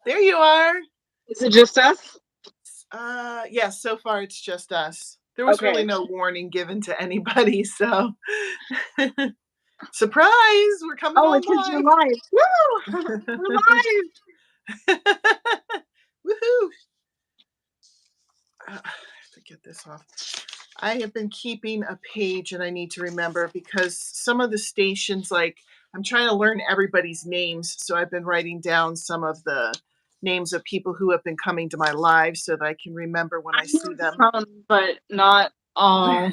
There you are. Is it just us? Yes, so far it's just us. There was really Okay. no warning given to anybody, so surprise, we're coming Oh, on it's because you're live. live. Woo! We're live. Woohoo! I have to get this off. I have been keeping a page and I need to remember because some of the stations, like I'm trying to learn everybody's names. So I've been writing down some of the names of people who have been coming to my live so that I can remember when I see them. Some, but not all.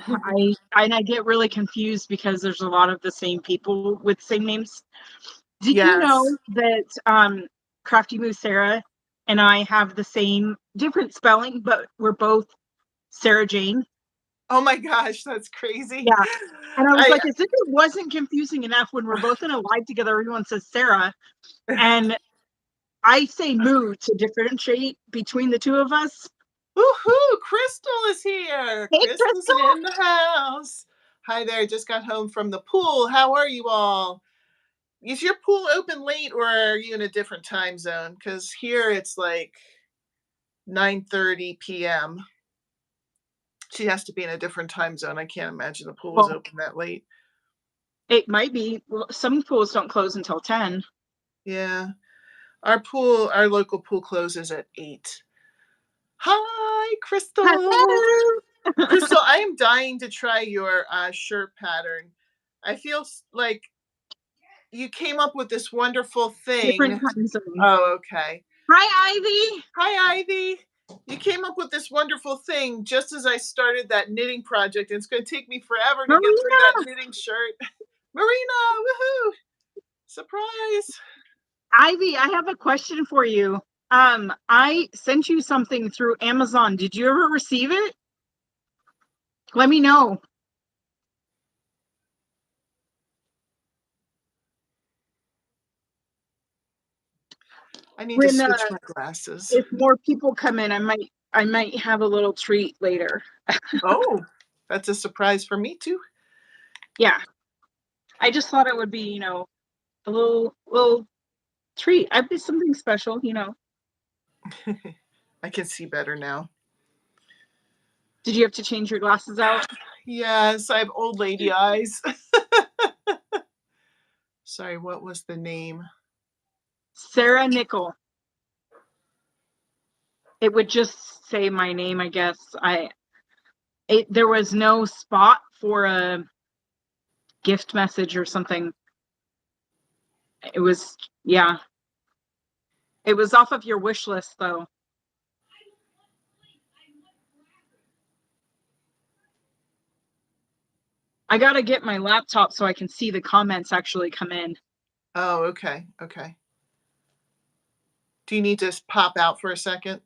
I get really confused because there's a lot of the same people with same names. Did you Yes. know that Crafty Moo Sarah and I have the same different spelling, but we're both Sarah Jane? Oh my gosh, that's crazy. Yeah. And I was I like, as if it wasn't confusing enough when we're both in a live together, everyone says Sarah. And I say moo to differentiate between the two of us. Woohoo! Crystal is here. Hey, Crystal's Crystal. in the house. Hi there. Just got home from the pool. How are you all? Is your pool open late or are you in a different time zone? Because here it's like 9:30 p.m. She has to be in a different time zone. I can't imagine the pool is Well, open that late. it might be. Well, some pools don't close until 10. Yeah. Our local pool closes at 8. Hi, Crystal. Hello. Crystal, I am dying to try your shirt pattern. I feel like you came up with this wonderful Different thing. time zone. Oh, okay. Hi, Ivy. Hi, Ivy. You came up with this wonderful thing just as I started that knitting project. And it's going to take me forever to get through that Marina. knitting shirt. Marina, woohoo! Surprise. Ivy, I have a question for you. I sent you something through Amazon. Did you ever receive it? Let me know. I need to When switch my glasses. if more people come in, I might have a little treat later. Oh, that's a surprise for me too. Yeah. I just thought it would be, a little treat. I'd be something special. I can see better now. Did you have to change your glasses out? Yes, I have old lady eyes. Sorry, what was the name? Sarah Nickel. It would just say my name, I guess. There was no spot for a gift message or something. It was, yeah. It was off of your wish list, though. I gotta get my laptop so I can see the comments actually come in. Oh, okay. Okay. Do you need to pop out for a second?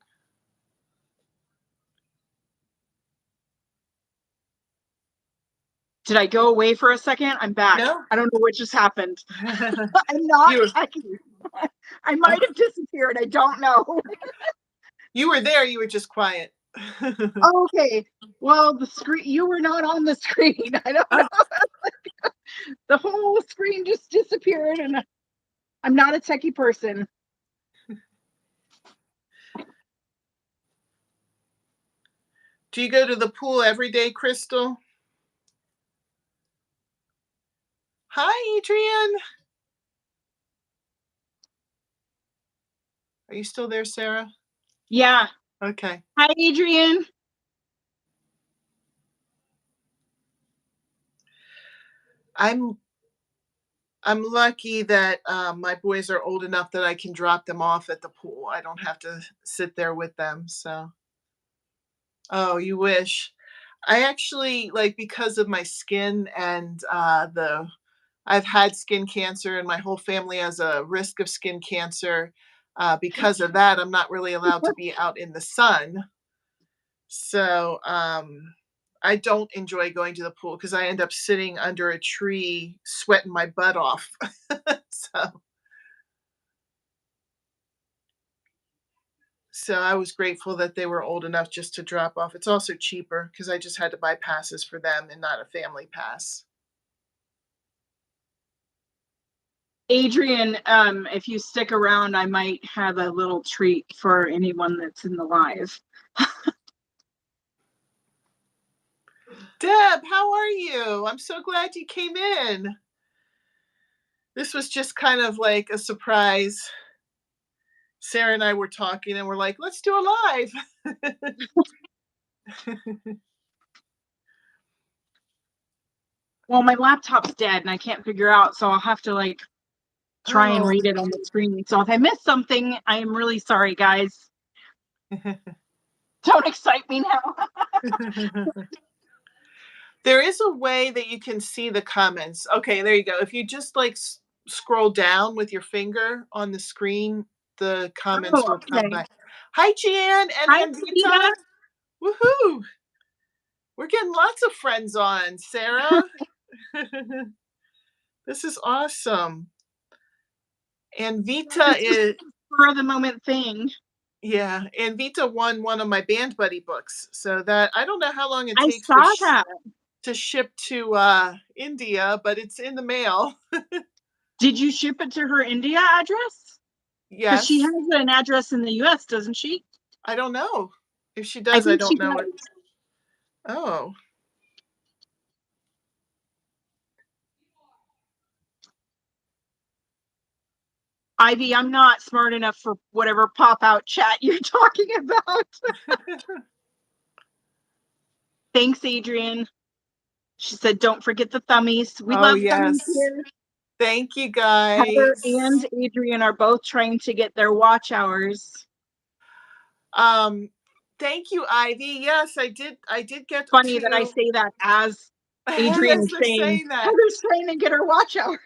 Did I go away for a second? I'm back. No. I don't know what just happened. I'm not you checking. I might have disappeared. I don't know. you were there, you were just quiet. Okay. Well, the screen, you were not on the screen. I don't know. The whole screen just disappeared, and I'm not a techie person. Do you go to the pool every day, Crystal? Hi, Adrian. Are you still there, Sarah? Yeah. Okay. Hi, Adrian. I'm lucky that my boys are old enough that I can drop them off at the pool. I don't have to sit there with them. So, oh, you wish. I actually like because of my skin and the I've had skin cancer and my whole family has a risk of skin cancer. Because of that, I'm not really allowed to be out in the sun. So I don't enjoy going to the pool because I end up sitting under a tree sweating my butt off. so so I was grateful that they were old enough just to drop off. It's also cheaper because I just had to buy passes for them and not a family pass. Adrian, if you stick around, I might have a little treat for anyone that's in the live. Deb, how are you? I'm so glad you came in. This was just kind of like a surprise. Sarah and I were talking and we're like, let's do a live. Well, my laptop's dead and I can't figure out, so I'll have to like try and Oh. read it on the screen. So if I miss something, I am really sorry, guys. Don't excite me now. There is a way that you can see the comments. Okay, there you go. If you just like scroll down with your finger on the screen, the comments Oh, will come okay. back. Hi, Jan Hi, and Anita. Anvita. Woohoo! We're getting lots of friends on, Sarah. This is awesome. And Vita This is is, for the moment thing. yeah, and Vita won one of my band buddy books. So that I don't know how long it I takes for saw that. to ship to India, but it's in the mail. Did you ship it to her India address? Because she Yes. has an address in the US, doesn't she? I don't know. If she I does, I think she don't know it. does. Oh. Ivy, I'm not smart enough for whatever pop out chat you're talking about. Thanks, Adrian. She said, don't forget the thummies. We Oh, love thummies yes. here. Thank you, Heather guys. and Adrian are both trying to get their watch hours. Um, Thank you, Ivy. Yes, I did get Funny that I to say that as Adrian as is they're saying, saying that. Heather's trying to get her watch hours.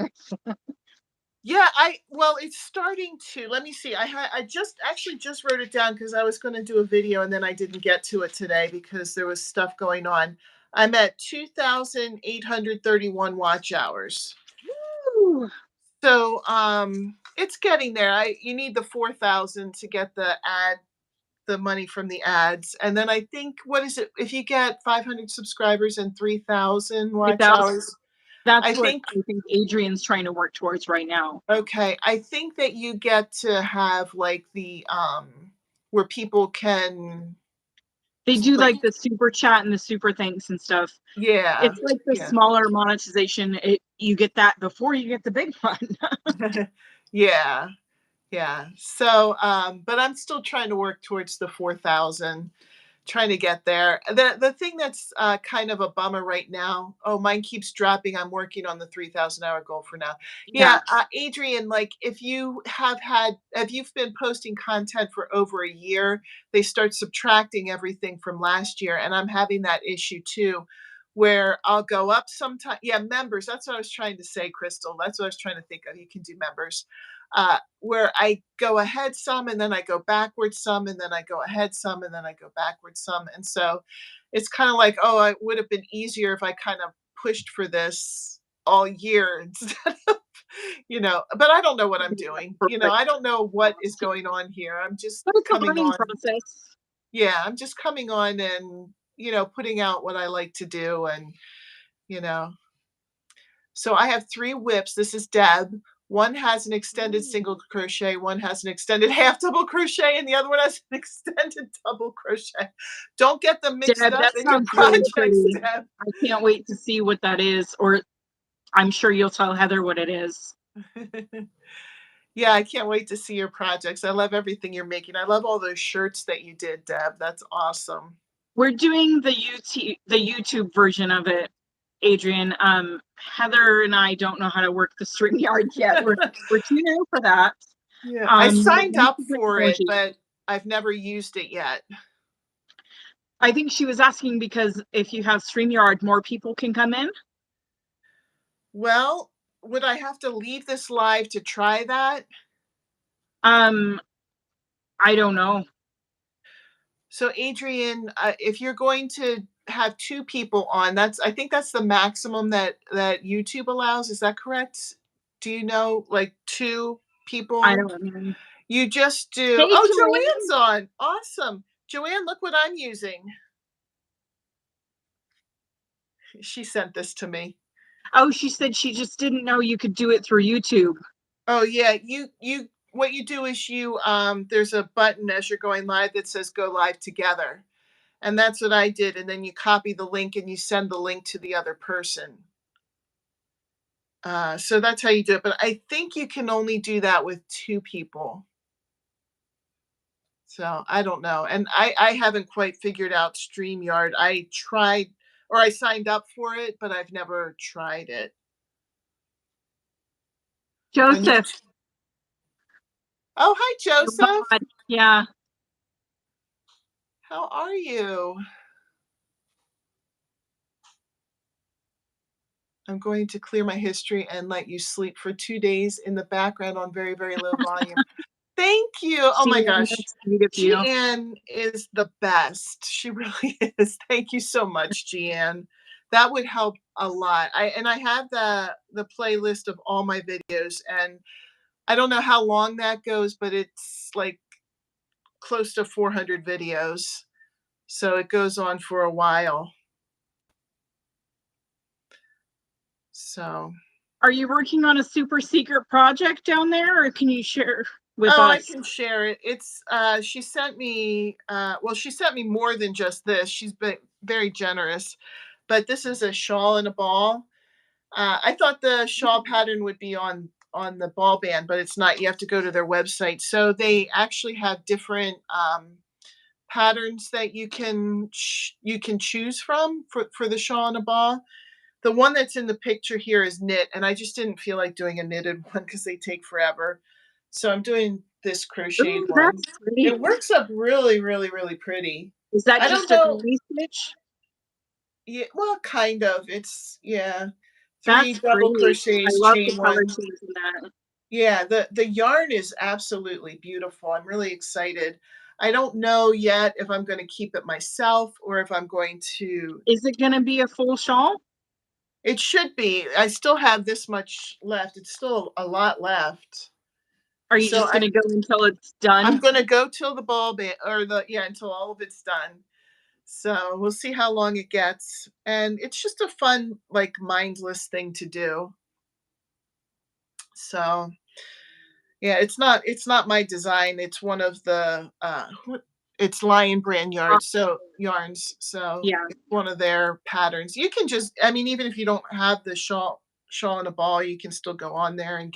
Yeah, well, it's starting to. Let me see. I just actually just wrote it down because I was going to do a video and then I didn't get to it today because there was stuff going on. I'm at 2,831 watch hours. Ooh, So it's getting there. I You need the 4,000 to get the money from the ads. And then I think, what is it? If you get 500 subscribers and 3,000 watch 3,000. hours, That's I what think, I think Adrian's trying to work towards right now. okay, I think that you get to have like where people can They do like, like the super chat and the super thanks and stuff. yeah, It's like the yeah. smaller monetization. You get that before you get the big one. Yeah, yeah. So but I'm still trying to work towards the 4,000, trying to get there. The thing that's kind of a bummer right now. Oh, mine keeps dropping. I'm working on the 3,000 hour goal for now. Yeah. Yeah, Adrian, like if you've been posting content for over a year, they start subtracting everything from last year, and I'm having that issue too. Where I'll go up sometime. Yeah, members. That's what I was trying to say, Crystal. That's what I was trying to think of. You can do members. Where I go ahead some and then I go backwards some and then I go ahead some and then I go backwards some. And so it's kind of like, oh, it would have been easier if I kind of pushed for this all year instead of, but I don't know what I'm doing. Perfect. I don't know what is going on here. I'm just But it's a coming learning on. process. Yeah, I'm just coming on and, putting out what I like to do. And, you know, so I have 3 whips. This is Deb. One has an extended single crochet, one has an extended half double crochet, and the other one has an extended double crochet. Don't get them mixed Deb, up that in your sounds really projects, pretty. Deb. I can't wait to see what that is, or I'm sure you'll tell Heather what it is. Yeah, I can't wait to see your projects. I love everything you're making. I love all those shirts that you did, Deb. That's awesome. We're doing the YouTube version of it, Adrian. Heather and I don't know how to work the StreamYard yet. We're too new for that. Yeah, I signed up for it, Technology. but I've never used it yet. I think she was asking because if you have StreamYard, more people can come in. Well, would I have to leave this live to try that? Um, I don't know. So Adrian, if you're going to have 2 people on, I think that's the maximum that YouTube allows. Is that correct? Do you know, like 2 I people? don't know. You just do. Hey, Oh, Joanne. Joanne's on. Awesome. Joanne, look what I'm using. She sent this to me. Oh, she said she just didn't know you could do it through YouTube. Oh yeah, you what you do is you there's a button as you're going live that says go live together. And that's what I did, and then you copy the link and you send the link to the other person. So that's how you do it, but I think you can only do that with 2 people. So, I don't know, and I haven't quite figured out StreamYard. I tried or I signed up for it, but I've never tried it. And you Joseph, Oh, hi, Joseph. God, yeah. How are you? I'm going to clear my history and let you sleep for 2 days in the background on very, very low volume. Thank you. Oh my GM, gosh. that's sweet of you. Gianne is the best. She really is. Thank you so much, Gianne. That would help a lot. I have the playlist of all my videos, and I don't know how long that goes, but it's like close to 400 videos. So it goes on for a while. So Are you working on a super secret project down there, or can you share with Oh, I us? can share it. It's she sent me well, she sent me more than just this. She's been very generous. But this is a shawl and a ball. I thought the shawl pattern would be on the ball band, but it's not. You have to go to their website. So they actually have different patterns that you can choose from for the shawl and a ball. The one that's in the picture here is knit, and I just didn't feel like doing a knitted one because they take forever. So I'm doing this crocheted Ooh, one. that's pretty. It works up really, really, really pretty. Is that I don't just a know. granny stitch? Yeah, well, kind of. It's yeah, 3 That's double pretty. I crochets, love the chain color 1. change in that. Yeah, the yarn is absolutely beautiful. I'm really excited. I don't know yet if I'm gonna keep it myself or if I'm going to Is it gonna be a full shawl? it should be. I still have this much left. It's still a lot left. Are you So just gonna go until it's I'm done? gonna go till the ball band or the yeah, until all of it's done. So we'll see how long it gets. And it's just a fun, like mindless thing to do. So yeah, it's not my design. It's one of the it's Lion Brand yards, so yarns. So Yeah. it's one of their patterns. You can just I mean, even if you don't have the shawl and a ball, you can still go on there and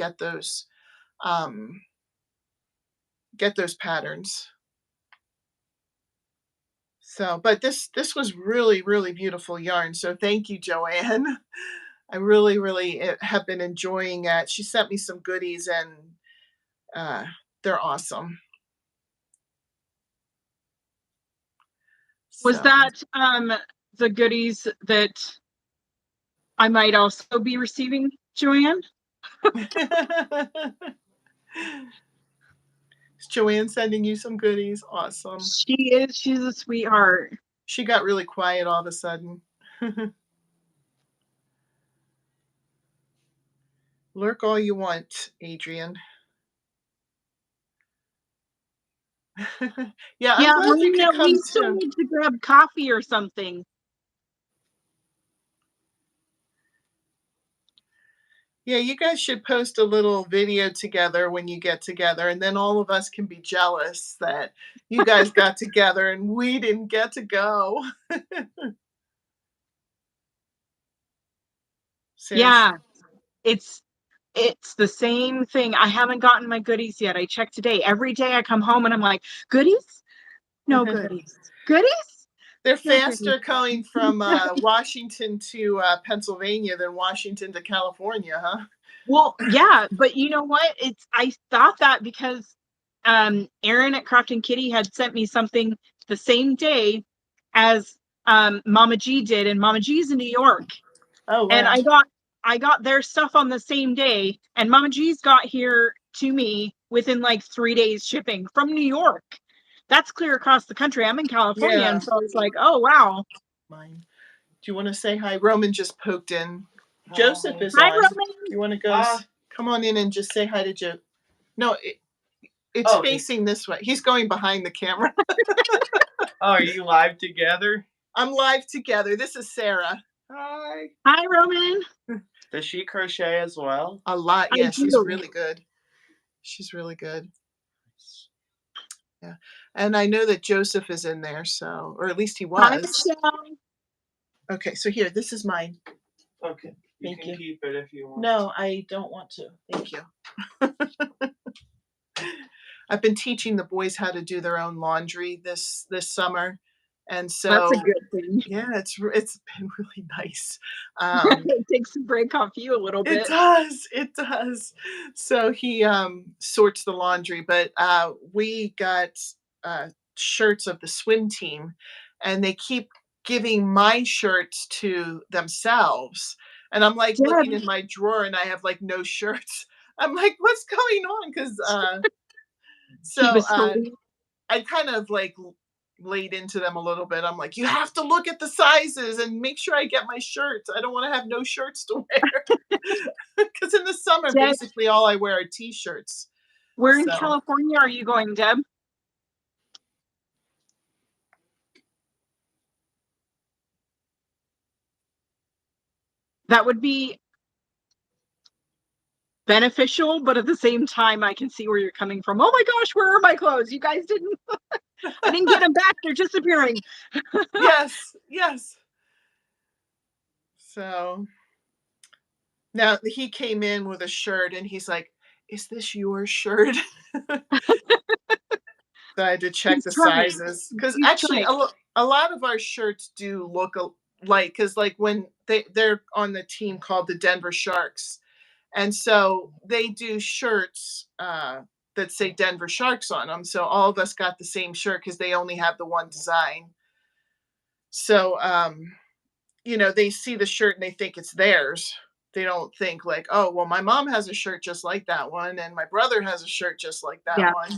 um get those patterns. So, but this was really, really beautiful yarn. So thank you, Joanne. I really, really have been enjoying it. She sent me some goodies and uh, they're awesome. Was So that the goodies that I might also be receiving, Joanne? is Joanne sending you some goodies? Awesome. She is. She's a sweetheart. She got really quiet all of a sudden. Lurk all you want, Adrian. Yeah, I'm Yeah, glad you Marina, could we come still too. need to grab coffee or something. Yeah, you guys should post a little video together when you get together, and then all of us can be jealous that you guys got together and we didn't get to go. Yeah, Seriously. it's it's the same thing. I haven't gotten my goodies yet. I check today. Every day I come home and I'm like, goodies? No goodies. Goodies? They're No goodies. faster going from Washington to Pennsylvania than Washington to California, huh? Well, yeah, but you know what? It's I thought that because Aaron at Crafting Kitty had sent me something the same day as Mama G did, and Mama G's in New York. Oh, And wow. I got their stuff on the same day, and Mama G's got here to me within like 3 days shipping from New York. That's clear across the country. I'm in California, Yeah. and so I was like, oh wow. Mine. Do you want to say hi? Roman just poked in. Joseph is Hi, on. Roman. You want to go? Come on in and just say hi to Joe. No, it's facing this way. He's going behind the camera. Oh, are you live together? I'm live together. This is Sarah. Hi. Hi, Roman. Does she crochet as well? A lot. I Yeah, she's do. really good. She's really good. Yeah. And I know that Joseph is in there, so or at least he Hi, was. Michelle. Okay, so here, this is mine. Okay. You Thank can you. keep it if you want. No, I don't want to. Thank you. I've been teaching the boys how to do their own laundry this summer, and That's a so good thing. yeah, it's been really nice. It takes a break off you a little It bit. does, it does. So he sorts the laundry, but we got shirts of the swim team, and they keep giving my shirts to themselves. And I'm like looking Deb, in my drawer, and I have like no shirts. I'm like, what's going on? Because he so was so I kind of like laid into them a little bit. I'm like, you have to look at the sizes and make sure I get my shirts. I don't want to have no shirts to wear. Because in the summer, Deb. basically all I wear are t-shirts. Where in So California are you going, Deb? That would be beneficial, but at the same time, I can see where you're coming from. Oh my gosh, where are my clothes? You guys didn't, I didn't get them back. They're disappearing. yes, yes. So now he came in with a shirt and he's like, is this your shirt? So I had to check He's the trying. sizes because He's actually trying. a lot of our shirts do look alike because like when they're on the team called the Denver Sharks, and so they do shirts that say Denver Sharks on them. So all of us got the same shirt because they only have the one design. So you know, they see the shirt and they think it's theirs. They don't think like, oh, well, my mom has a shirt just like that one, and my brother has a shirt just like that Yeah. one.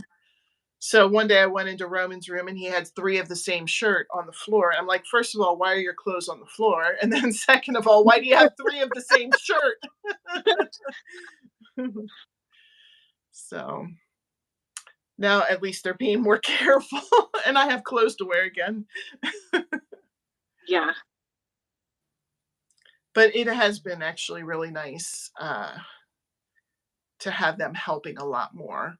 So one day I went into Roman's room and he had 3 of the same shirt on the floor. I'm like, first of all, why are your clothes on the floor? And then second of all, why do you have 3 of the same shirt? So now at least they're being more careful and I have clothes to wear again. Yeah. But it has been actually really nice to have them helping a lot more.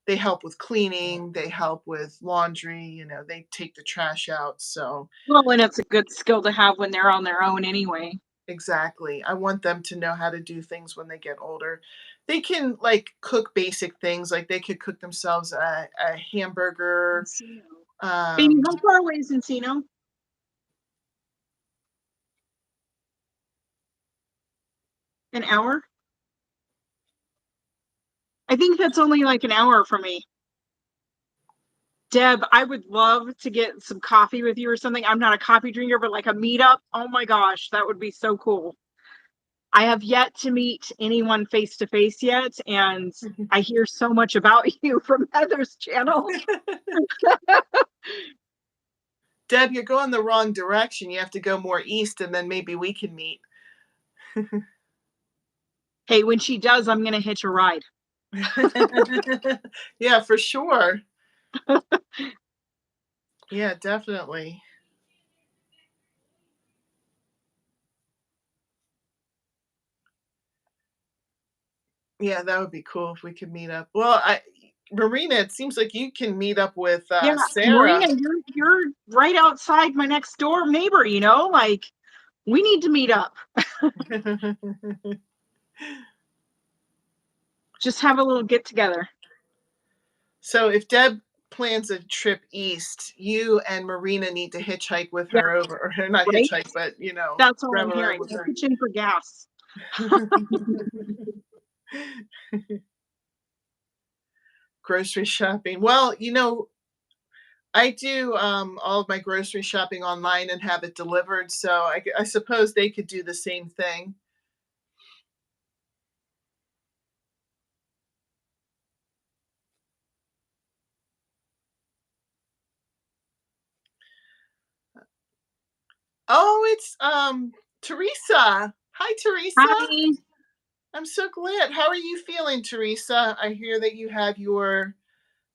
They help with cleaning, they help with laundry, you know, they take the trash out. So Well, and it's a good skill to have when they're on their own anyway. exactly. I want them to know how to do things when they get older. They can like cook basic things, like they could cook themselves a hamburger. Encino. Baby, Um, how far away is Encino? An hour? I think that's only like an hour for me. Deb, I would love to get some coffee with you or something. I'm not a coffee drinker, but like a meetup. Oh my gosh, that would be so cool. I have yet to meet anyone face to face yet, and I hear so much about you from Heather's channel. Deb, you're going the wrong direction. You have to go more east and then maybe we can meet. Hey, when she does, I'm going to hitch a ride. Yeah, for sure. Yeah, definitely. Yeah, that would be cool if we could meet up. Well, Marina, it seems like you can meet up with Yeah, Sarah. Marina, you're right outside my next door neighbor, you know? Like, we need to meet up. Just have a little get together. So if Deb plans a trip east, you and Marina need to hitchhike with Yeah, her over, or not right? hitchhike, but you know, That's all grab I'm a ride hearing. with I'll her. pitch in for gas. Grocery shopping. Well, you know, I do all of my grocery shopping online and have it delivered, so I suppose they could do the same thing. Oh, it's Teresa. Hi, Teresa. Hi. I'm so glad. How are you feeling, Teresa? I hear that you have your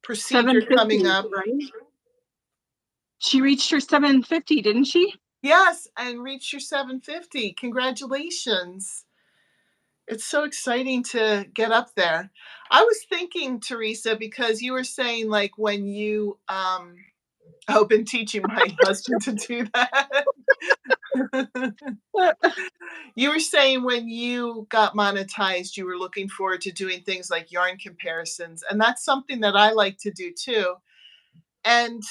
procedure coming 750, up. right? She reached her 750, didn't she? Yes, and reach your 750. Congratulations. It's so exciting to get up there. I was thinking, Teresa, because you were saying like when you I've been teaching my husband to do that. You were saying when you got monetized, you were looking forward to doing things like yarn comparisons, and that's something that I like to do too. And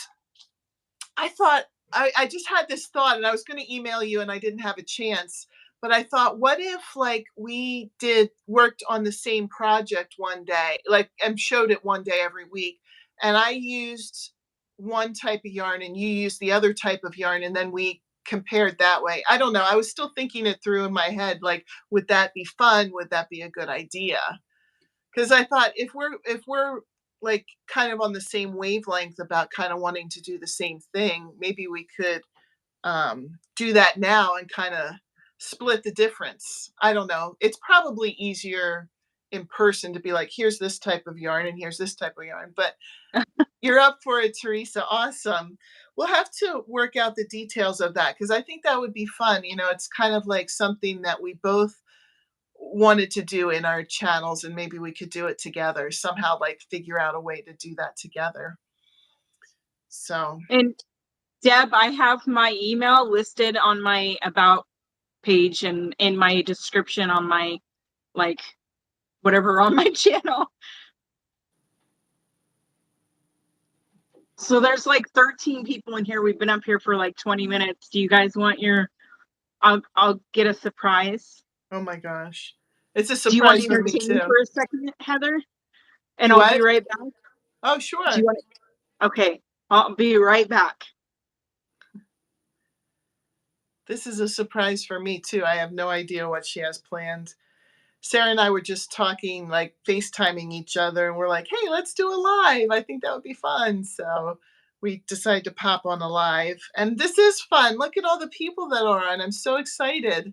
I thought I just had this thought, and I was going to email you, and I didn't have a chance. But I thought, what if like we did worked on the same project one day, like and showed it one day every week, and I used one type of yarn and you used the other type of yarn, and then we compared that way. I don't know. I was still thinking it through in my head, like, would that be fun? Would that be a good idea? Because I thought if we're like kind of on the same wavelength about kind of wanting to do the same thing, maybe we could do that now and kind of split the difference. I don't know. It's probably easier in person to be like, here's this type of yarn and here's this type of yarn. But you're up for it, Teresa. Awesome. We'll have to work out the details of that because I think that would be fun. You know, it's kind of like something that we both wanted to do in our channels, and maybe we could do it together somehow, like figure out a way to do that together. So, And Deb, I have my email listed on my about page and in my description on my like whatever on my channel. So there's like 13 people in here. We've been up here for like 20 minutes. Do you guys want your I'll get a surprise. oh my gosh. It's a Do you want surprise to for me entertain me too. for a second, Heather? And You I'll be what? right back. Oh, Do sure. you want to? Okay, I'll be right back. This is a surprise for me too. I have no idea what she has planned. Sarah and I were just talking, like FaceTiming each other, and we're like, hey, let's do a live. I think that would be fun. So we decided to pop on a live. And this is fun. Look at all the people that are on. I'm so excited.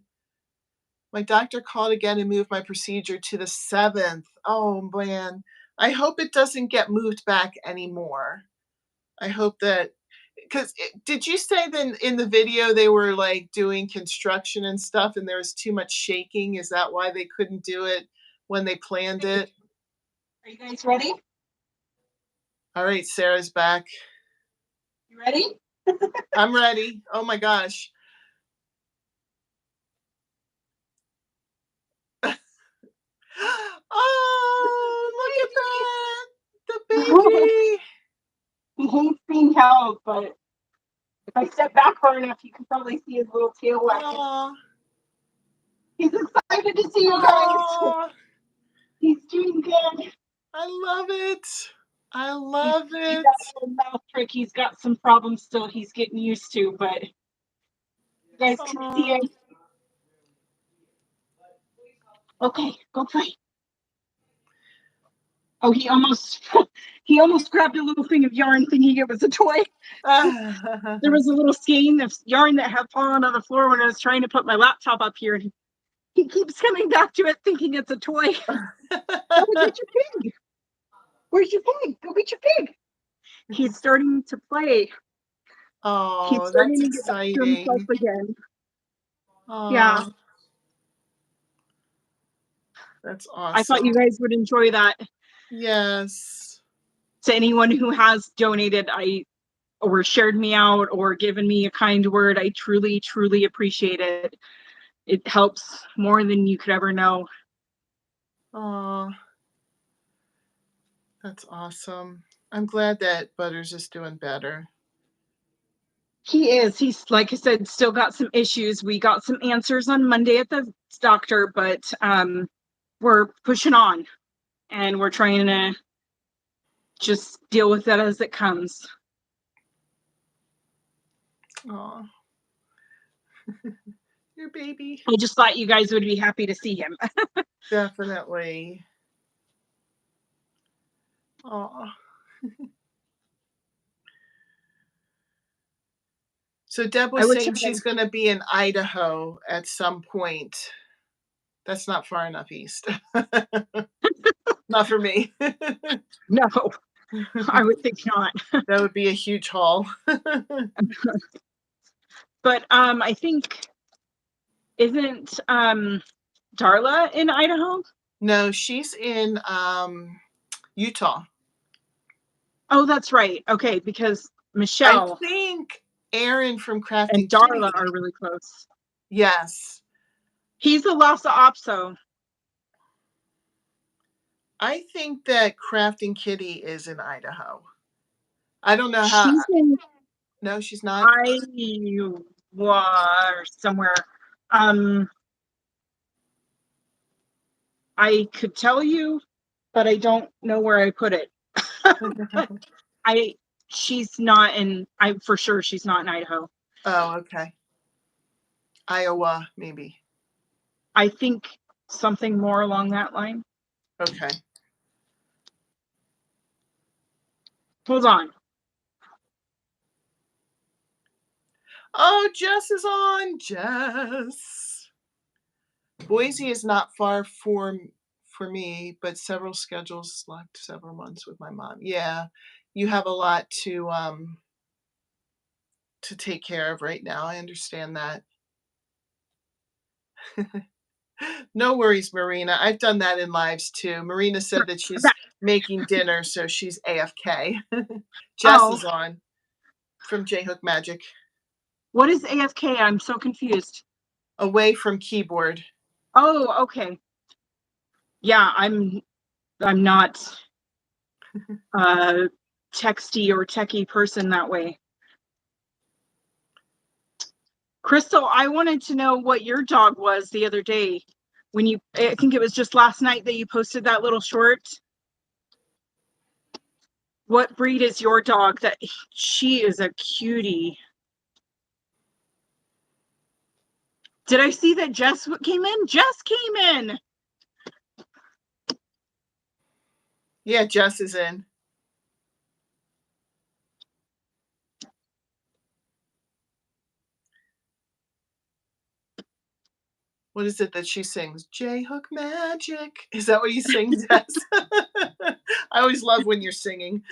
My doctor called again and moved my procedure to the 7th. Oh, man. I hope it doesn't get moved back anymore. I hope that because did you say then in the video they were like doing construction and stuff and there was too much shaking? Is that why they couldn't do it when they planned it? Are you guys ready? All right, Sarah's back. You ready? I'm ready. Oh my gosh. Oh, look at that. The baby. He hates being held, but if I step back far enough, you can probably see his little tail wagging. Oh, He's excited to see you guys. oh, He's doing good. I love it. I love He's it. got a little mouth trick. He's got some problems still he's getting used to, but you guys can see Oh. it. Okay, go play. Oh, he almost grabbed a little thing of yarn thinking it was a toy. There was a little skein of yarn that had fallen on the floor when I was trying to put my laptop up here. And he keeps coming back to it thinking it's a toy. Go get your pig. Where's your pig? Go get your pig. He's starting to play. He's Oh, starting that's to get back to himself exciting. again. Yeah, Oh, that's I thought you awesome. guys would enjoy that. Yes. To anyone who has donated, or shared me out or given me a kind word, I truly, truly appreciate it. It helps more than you could ever know. Oh, that's awesome. I'm glad that Butters is doing better. He is. He's, like I said, still got some issues. We got some answers on Monday at the doctor, but we're pushing on and we're trying to just deal with that as it comes. Oh, your baby. I just thought you guys would be happy to see him. Definitely. Oh. So Deb I was would saying tell she's them, going to be in Idaho at some point. That's not far enough east. Not for me. no, I would think not. That would be a huge haul. But I think isn't Darla in Idaho? No, she's in Utah. Oh, that's right. Okay, because I Michelle think Aaron from and Crafting Darla Kitty. are really close. Yes. He's a Lhasa Apso. I think that Crafting Kitty is in Idaho. I don't know how. She's in No, she's not. Iowa or somewhere. I could tell you, but I don't know where I put it. She's not in. I'm for sure she's not in Idaho. Oh, okay. Iowa, maybe. I think something more along that line. Okay. Hold on. Oh, Jess is on. Jess. Boise is not far for me, but several schedules left several months with my mom. Yeah, you have a lot to take care of right now. I understand that. No worries, Marina. I've done that in lives too. Marina said that she's making dinner, so she's AFK. Jess Oh, is on from J Hook Magic. what is AFK? I'm so confused. Away from keyboard. Oh, okay. Yeah, I'm not a texty or techie person that way. Crystal, I wanted to know what your dog was the other day when I think it was just last night that you posted that little short. What breed is your dog? That she is a cutie. Did I see that Jess came in? Jess came in. Yeah, Jess is in. What is it that she sings? J Hook Magic. Is that what you sing, Jess? I always love when you're singing.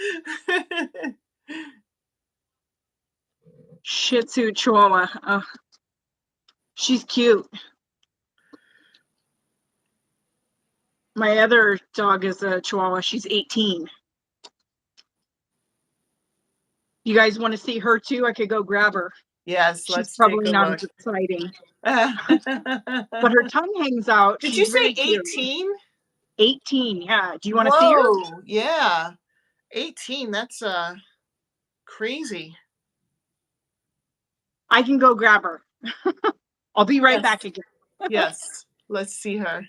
Shih Tzu Chihuahua. Oh, she's cute. My other dog is a Chihuahua. She's 18. You guys want to see her too? I could go grab her. Yes, She's let's take probably a not look. as exciting. But her tongue hangs out. Did She's you say very cute. 18? 18, yeah. Do you want to see her? Whoa, yeah. 18, that's crazy. I can go grab her. I'll be right Yes. back again. Yes, let's see her.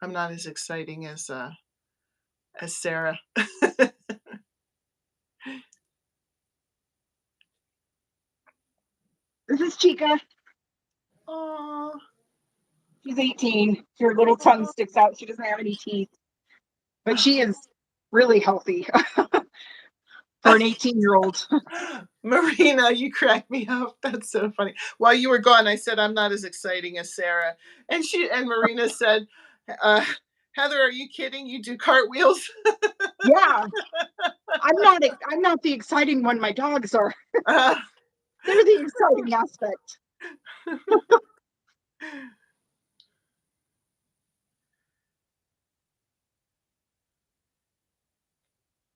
I'm not as exciting as Sarah. This is Chica. Aww. She's 18. Her little tongue sticks out. She doesn't have any teeth. But she is really healthy for an 18-year-old. Marina, you crack me up. That's so funny. While you were gone, I said I'm not as exciting as Sarah, and Marina said, "Heather, are you kidding? You do cartwheels?" Yeah. I'm not the exciting one. My dogs are. Uh, They're the exciting aspect.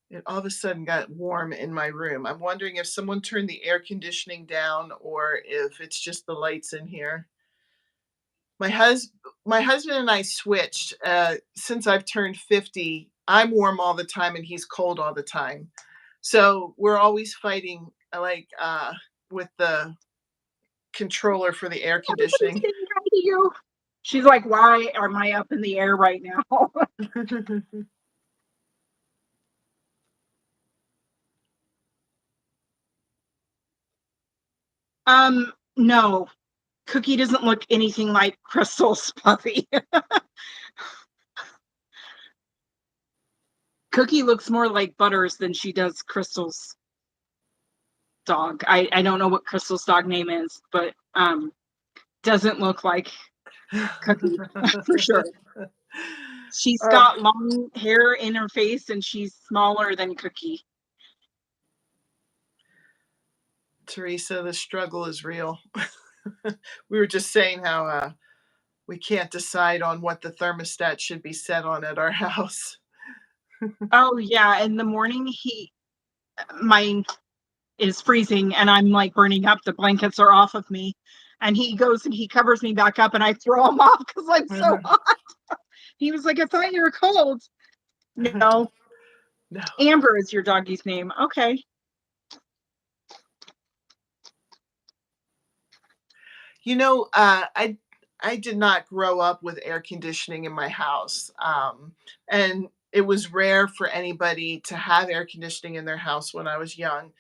It all of a sudden got warm in my room. I'm wondering if someone turned the air conditioning down or if it's just the lights in here. My husband and I switched. Since I've turned 50, I'm warm all the time and he's cold all the time. So we're always fighting with the controller for the air Everybody's conditioning. getting ready to you. She's like, why am I up in the air right now? No. Cookie doesn't look anything like Crystal's puppy. Cookie looks more like Butters than she does Crystal's dog. I don't know what Crystal's dog name is, but doesn't look like Cookie for sure. She's got long hair in her face and she's smaller than Cookie. Teresa, the struggle is real. We were just saying how we can't decide on what the thermostat should be set on at our house. Oh yeah, in the morning mine is freezing and I'm like burning up. The blankets are off of me. And he goes and he covers me back up and I throw him off because I'm so hot. He was like, I thought you were cold. No. No. Amber is your doggy's name. Okay. You know, I did not grow up with air conditioning in my house, and it was rare for anybody to have air conditioning in their house when I was young.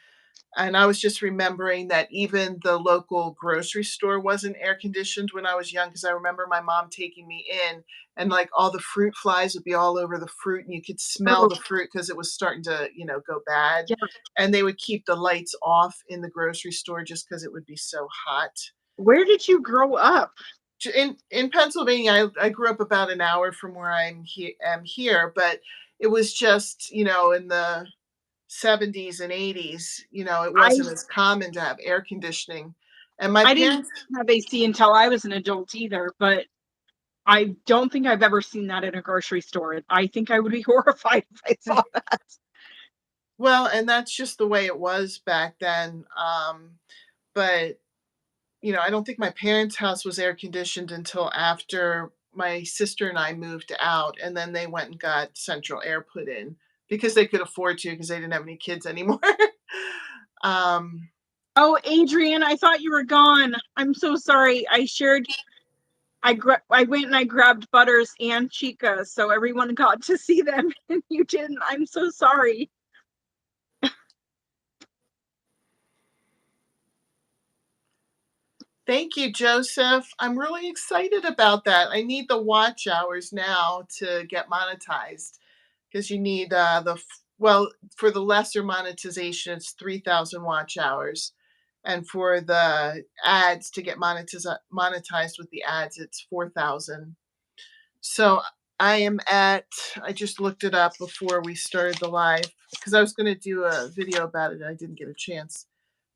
And I was just remembering that even the local grocery store wasn't air conditioned when I was young, because I remember my mom taking me in and like all the fruit flies would be all over the fruit and you could smell Oh, the fruit because it was starting to, go bad. yeah. And they would keep the lights off in the grocery store just because it would be so hot. Where did you grow up? In Pennsylvania, I grew up about an hour from where am here, but it was just, in the 70s and 80s, it I wasn't as common to have air conditioning. And my I didn't parents, have AC until I was an adult either, but I don't think I've ever seen that in a grocery store. I think I would be horrified if I saw that. well, and that's just the way it was back then. But I don't think my parents' house was air conditioned until after my sister and I moved out, and then they went and got central air put in because they could afford to because they didn't have any kids anymore. um, Oh, Adrian, I thought you were gone. I'm so sorry. I went and I grabbed Butters and Chica, so everyone got to see them, and you didn't. I'm so sorry. Thank you, Joseph. I'm really excited about that. I need the watch hours now to get monetized because you need well, for the lesser monetization, it's 3,000 watch hours. And for the ads to get monetized with the ads, it's 4,000. So I just looked it up before we started the live because I was going to do a video about it and I didn't get a chance.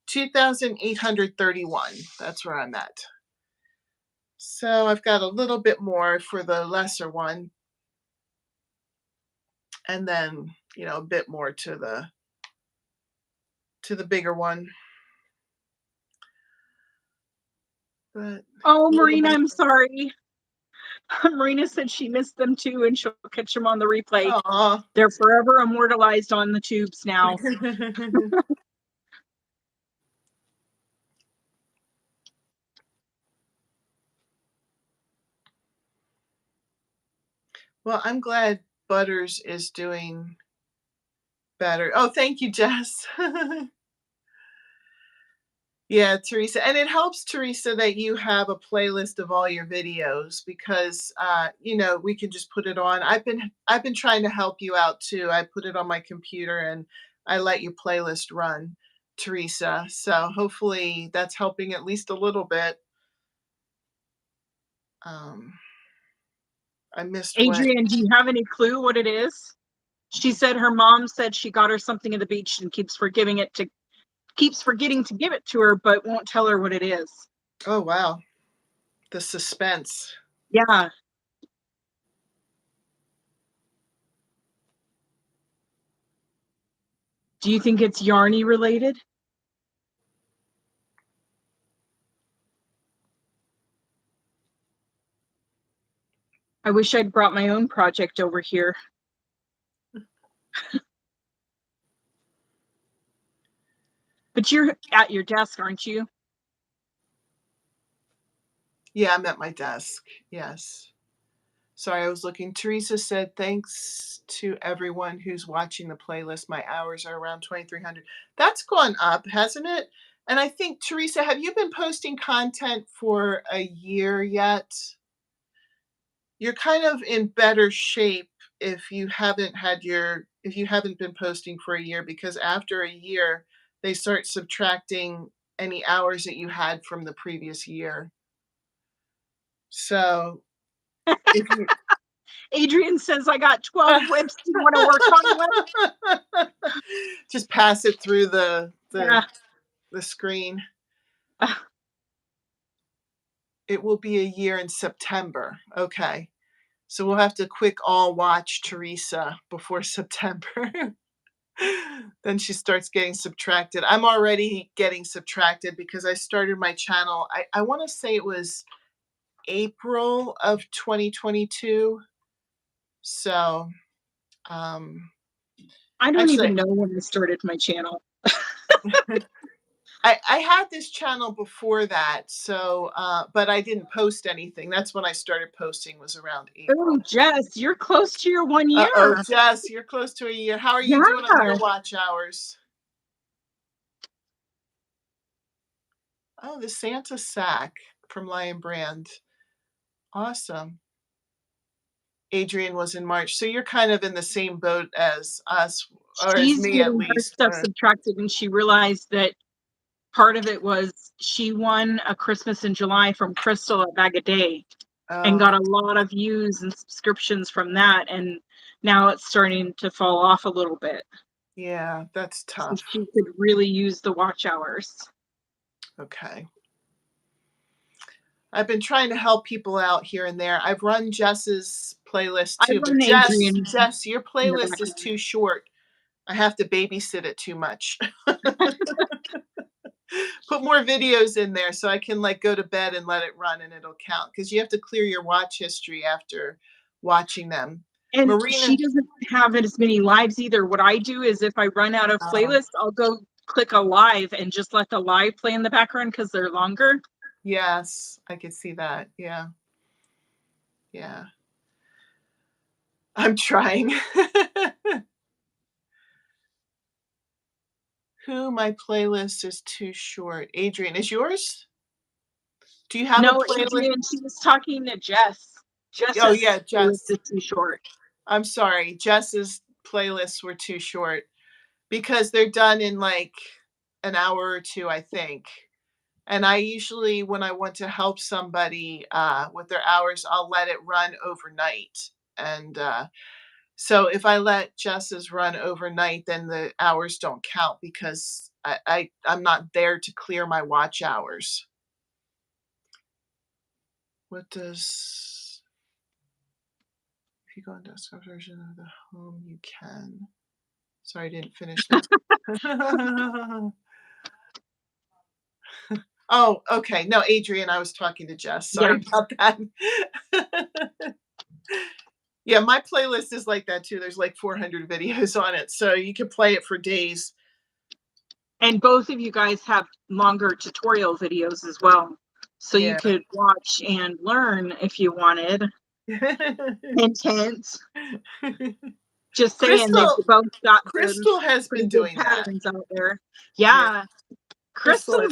2,831. That's where I'm at. So I've got a little bit more for the lesser one. And then, a bit more to the bigger one. But Oh, Marina, yeah. I'm sorry. Marina said she missed them too, and she'll catch them on the replay. Aw. They're forever immortalized on the tubes now. Well, I'm glad Butters is doing better. Oh, thank you, Jess. Yeah, Teresa. And it helps, Teresa, that you have a playlist of all your videos because we can just put it on. I've been trying to help you out too. I put it on my computer and I let your playlist run, Teresa. So hopefully that's helping at least a little bit. I missed what. Adrian, do you have any clue what it is? She said her mom said she got her something at the beach and keeps forgetting to give it to her, but won't tell her what it is. Oh, wow. The suspense. Yeah. Do you think it's Yarny related? I wish I'd brought my own project over here. But you're at your desk, aren't you? Yeah, I'm at my desk. Yes. Sorry, I was looking. Teresa said, thanks to everyone who's watching the playlist. My hours are around 2,300. That's gone up, hasn't it? And I think, Teresa, have you been posting content for a year yet? You're kind of in better shape if you haven't been posting for a year, because after a year, they start subtracting any hours that you had from the previous year. So if you Adrian says I got 12 whips. You want to work on one? just pass it through the Yeah. the screen. It will be a year in September. Okay. So we'll have to quick all watch Teresa before September. Then she starts getting subtracted. I'm already getting subtracted because I started my channel. I want to say it was April of 2022. So, I don't actually, even know when I started my channel. I had this channel before that. So, but I didn't post anything. That's when I started posting, was around April. Oh, Jess, you're close to your 1 year. Oh, Jess, you're close to a year. How are you doing on your watch hours? Oh, the Santa sack from Lion Brand. Awesome. Adrian was in March. So you're kind of in the same boat as us, or as She's me at getting her least. stuff subtracted, and she realized that part of it was she won a Christmas in July from Crystal at Bag a Day and got a lot of views and subscriptions from that, and now it's starting to fall off a little bit. Yeah, that's tough. So she could really use the watch hours. Okay. I've been trying to help people out here and there. I've run Jess's playlist too, but Jess, your playlist is too short. I have to babysit it too much. Put more videos in there so I can like go to bed and let it run and it'll count, because you have to clear your watch history after watching them. And she doesn't have as many lives either. What I do is if I run out of playlists, I'll go click a live and just let the live play in the background because they're longer. Yes, I could see that. Yeah. Yeah. I'm trying. Who my playlist is too short. Adrian, is yours? Do you have a playlist? Adrian, she was talking to Jess. Oh yeah, Jess. Is too short. I'm sorry. Jess's playlists were too short because they're done in like an hour or two, I think. And I usually, when I want to help somebody with their hours, I'll let it run overnight. And so if I let Jess's run overnight, then the hours don't count because I'm not there to clear my watch hours. What does, if you go on desktop version of the home, you can. Sorry, I didn't finish that. Oh, okay. No, Adrian, I was talking to Jess. Sorry about that. Yeah, my playlist is like that too. There's like 400 videos on it, so you can play it for days. And both of you guys have longer tutorial videos as well. So you could watch and learn if you wanted. Intense. Just saying, they both got Crystal has been doing patterns that out there. Yeah. Crystal,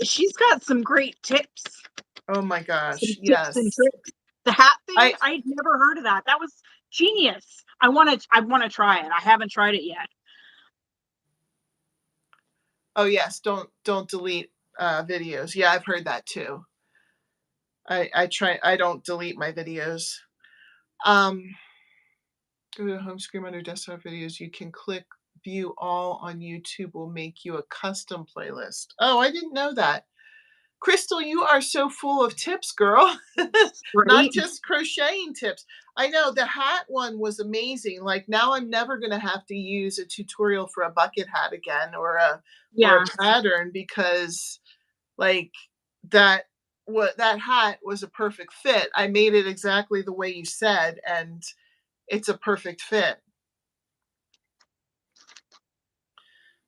she's got some great tips. Oh my gosh. Tips and tricks. The hat thing, I'd never heard of that. That was genius. I want to try it. I haven't tried it yet. Oh yes, don't delete videos. Yeah, I've heard that too. I don't delete my videos. Go to home screen under desktop videos. You can click view all on YouTube, will make you a custom playlist. Oh, I didn't know that. Crystal, you are so full of tips, girl. Not just crocheting tips. I know the hat one was amazing. Like now I'm never going to have to use a tutorial for a bucket hat again or a pattern, because like that hat was a perfect fit. I made it exactly the way you said, and it's a perfect fit.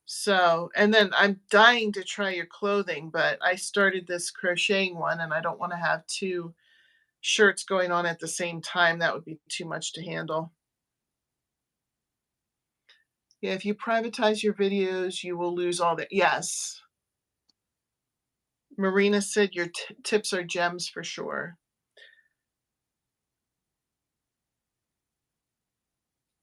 So, and then I'm dying to try your clothing, but I started this crocheting one and I don't want to have two shirts going on at the same time. That would be too much to handle. Yeah, if you privatize your videos, you will lose all that. Yes. Marina said your tips are gems for sure.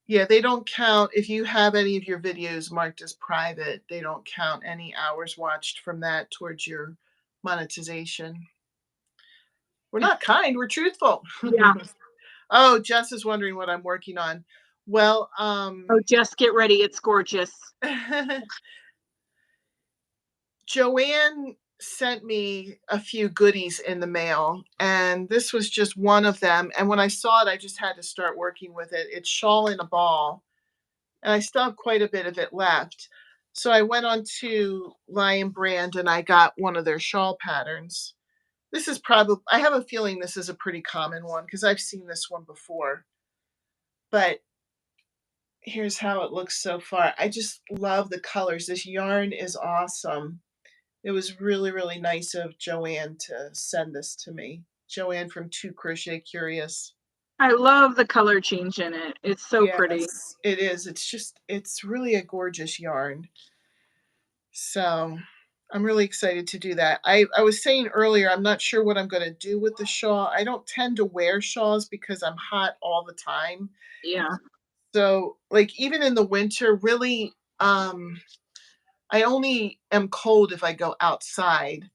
Yeah, they don't count. If you have any of your videos marked as private, they don't count any hours watched from that towards your monetization. We're not kind, we're truthful. Yeah. Oh, Jess is wondering what I'm working on. Well, oh, Jess, get ready. It's gorgeous. Joanne sent me a few goodies in the mail, and this was just one of them. And when I saw it, I just had to start working with it. It's Shawl in a Ball, and I still have quite a bit of it left. So I went on to Lion Brand and I got one of their shawl patterns. This is probably, I have a feeling this is a pretty common one because I've seen this one before. But here's how it looks so far. I just love the colors. This yarn is awesome. It was really, really nice of Joanne to send this to me. Joanne from Two Crochet Curious. I love the color change in it. It's so pretty. Yes, it is. It's really a gorgeous yarn. So I'm really excited to do that. I was saying earlier, I'm not sure what I'm going to do with the shawl. I don't tend to wear shawls because I'm hot all the time. Yeah. So like even in the winter, really, I only am cold if I go outside.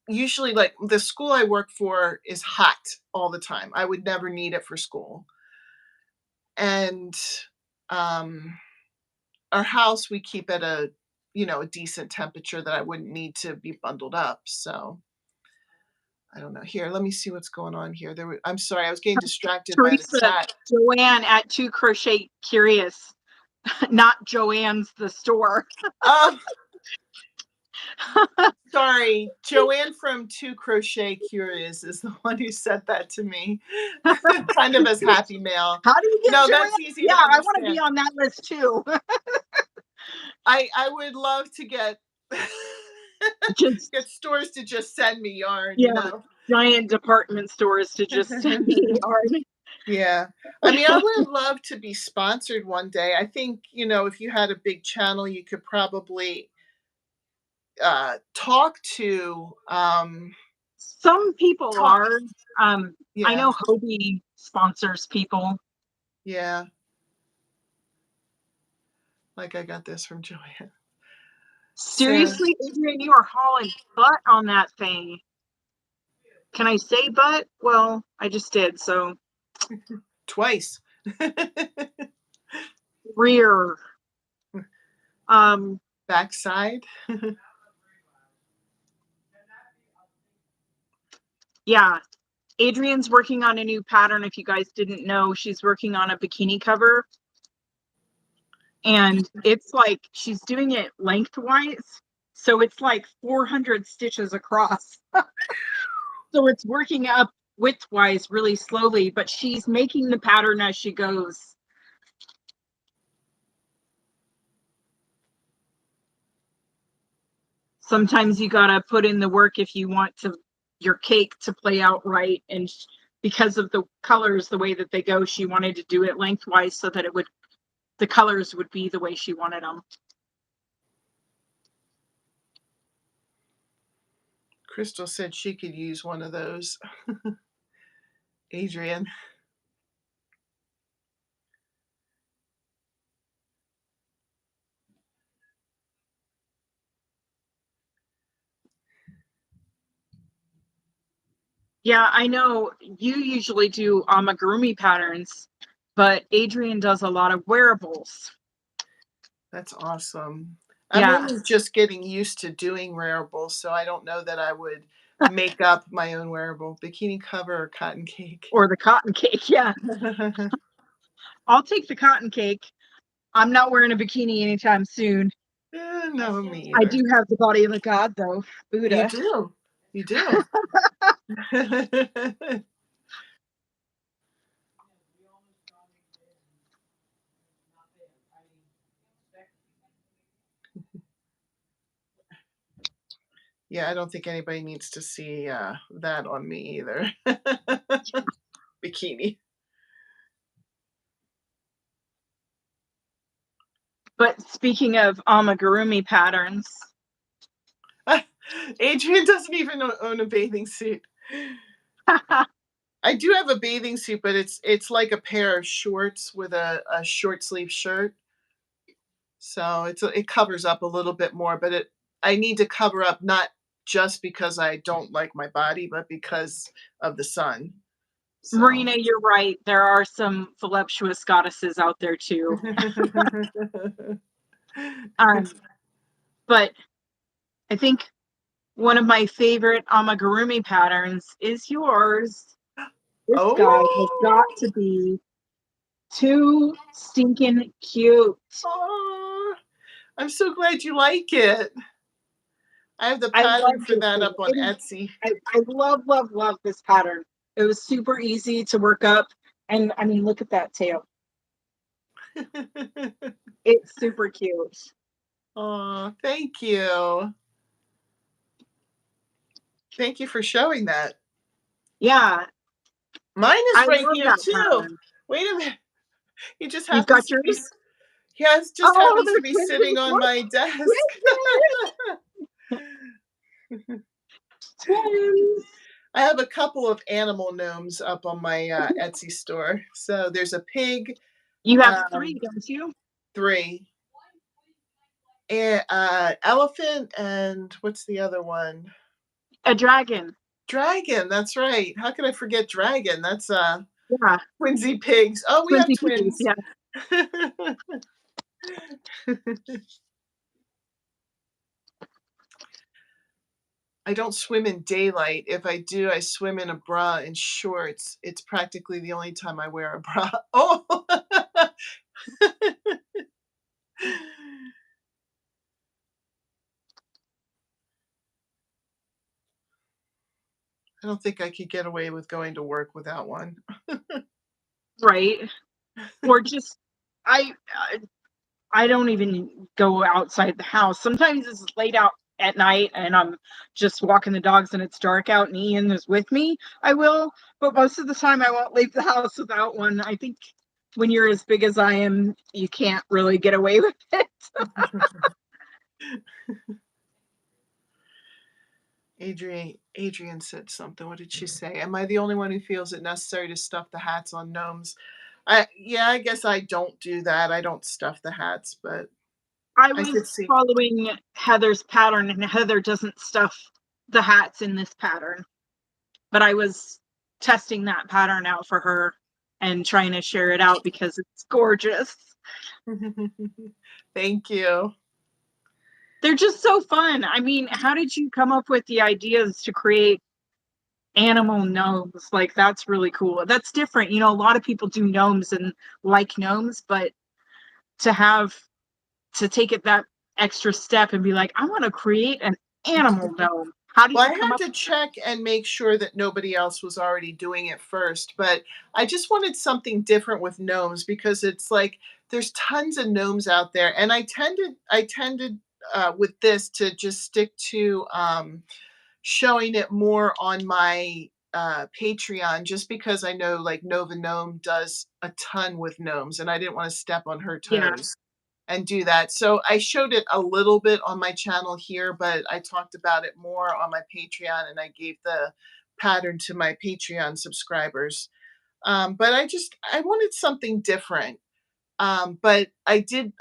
Usually like the school I work for is hot all the time. I would never need it for school. And our house we keep at a a decent temperature that I wouldn't need to be bundled up. So I don't know. Here, let me see what's going on here. I'm sorry, I was getting distracted by the Teresa, chat. Joanne at Two Crochet Curious, not Joanne's the store. Oh, sorry. Joanne from Two Crochet Curious is the one who sent that to me. Kind of as happy mail. How do you get No, Joanne? that's easy Yeah, to I want to understand. be on that list too. I would love to get Just get stores to just send me yarn, yeah, giant department stores to just send me yarn. Yeah. I mean, I would love to be sponsored one day. I think, if you had a big channel, you could probably talk to Some people talk. are. I Yeah. know Hobie sponsors people. Yeah. Like I got this from Joanne. Sarah. Seriously, Adrian, you are hauling butt on that thing. Can I say butt? Well, I just did, so. Twice. Rear. Backside. Yeah. Adrian's working on a new pattern. If you guys didn't know, she's working on a bikini cover. And it's like she's doing it lengthwise. So it's like 400 stitches across. So it's working up widthwise really slowly, but she's making the pattern as she goes. Sometimes you gotta put in the work if you want your cake to play out right. And because of the colors, the way that they go, she wanted to do it lengthwise so that the colors would be the way she wanted them. Crystal said she could use one of those. Adrian. Yeah, I know you usually do amigurumi patterns, but Adrian does a lot of wearables. That's awesome. I'm Yeah. only just getting used to doing wearables, so I don't know that I would make up my own wearable. Bikini cover or cotton cake? Or the cotton cake, yeah. I'll take the cotton cake. I'm not wearing a bikini anytime soon. No, me I either. do have the body of a god, though. Buddha. You do. You do. Yeah, I don't think anybody needs to see that on me either. Bikini. But speaking of amigurumi patterns, Adrian doesn't even own a bathing suit. I do have a bathing suit, but it's like a pair of shorts with a short sleeve shirt. So it covers up a little bit more, but I need to cover up not just because I don't like my body, but because of the sun. So. Marina, you're right. There are some voluptuous goddesses out there too. But I think one of my favorite amigurumi patterns is yours. This guy has got Oh, to be too stinking cute. oh, I'm so glad you like it. I have the I pattern love for this that thing. up on It is, Etsy. I love, love, love this pattern. It was super easy to work up. And I mean, look at that tail. It's super cute. Oh, thank you. Thank you for showing that. Yeah, Mine is I right love here that too. pattern. Wait a minute. He just You've happens got to be, yours? yeah, it just Oh, happens they're to be twins in sitting on one. my desk. Twins. I have a couple of animal gnomes up on my Etsy store. So there's a pig, You have um, 3, don't you? 3, and elephant, and what's the other one? A dragon. Dragon. That's right. How could I forget dragon? That's Yeah, twinsy pigs. Oh, we have twinsy pigs. twins. Yeah. I don't swim in daylight. If I do, I swim in a bra and shorts. It's practically the only time I wear a bra. Oh. I don't think I could get away with going to work without one. Right. Or just I I don't even go outside the house. Sometimes it's late out at night and I'm just walking the dogs and it's dark out and Ian is with me. I will, but most of the time I won't leave the house without one. I think when you're as big as I am, you can't really get away with it. Adrian said something. What did she say? Am I the only one who feels it necessary to stuff the hats on gnomes? Yeah, I guess I don't do that. I don't stuff the hats, but I I could was see. following Heather's pattern and Heather doesn't stuff the hats in this pattern, but I was testing that pattern out for her and trying to share it out because it's gorgeous. Thank you. They're just so fun. I mean, how did you come up with the ideas to create animal gnomes? Like, that's really cool. That's different. You know, a lot of people do gnomes and like gnomes, but to have to take it that extra step and be like, I want to create an animal gnome. How did Well, you I come had up to with check and make sure that nobody else was already doing it first, but I just wanted something different with gnomes because it's like there's tons of gnomes out there, and I tended with this to just stick to showing it more on my Patreon, just because I know like Nova Gnome does a ton with gnomes, and I didn't want to step on her Yeah, toes and do that. So I showed it a little bit on my channel here, but I talked about it more on my Patreon, and I gave the pattern to my Patreon subscribers. But I wanted something different. But I did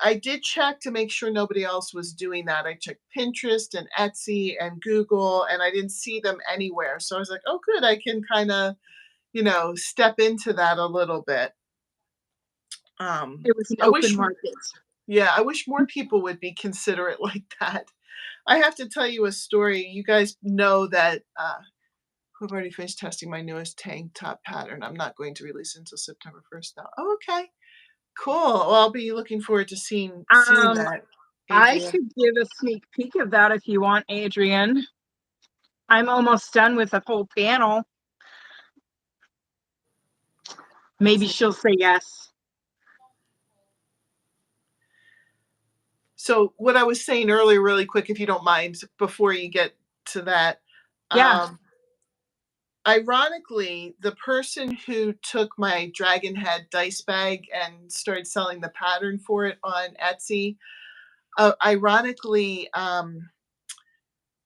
check to make sure nobody else was doing that. I checked Pinterest and Etsy and Google, and I didn't see them anywhere. So I was like, oh, good, I can kind of, step into that a little bit. it was an I open wish market. Yeah, I wish more people would be considerate like that. I have to tell you a story. You guys know that I've already finished testing my newest tank top pattern. I'm not going to release it until September 1st though. Oh, okay. Cool. Well, I'll be looking forward to seeing Um, that, I Adrian. could give a sneak peek of that if you want, Adrian. I'm almost done with a whole panel. Maybe she'll say yes. So what I was saying earlier, really quick, if you don't mind, before you get to that, Yeah, um, ironically, the person who took my dragon head dice bag and started selling the pattern for it on Etsy, ironically,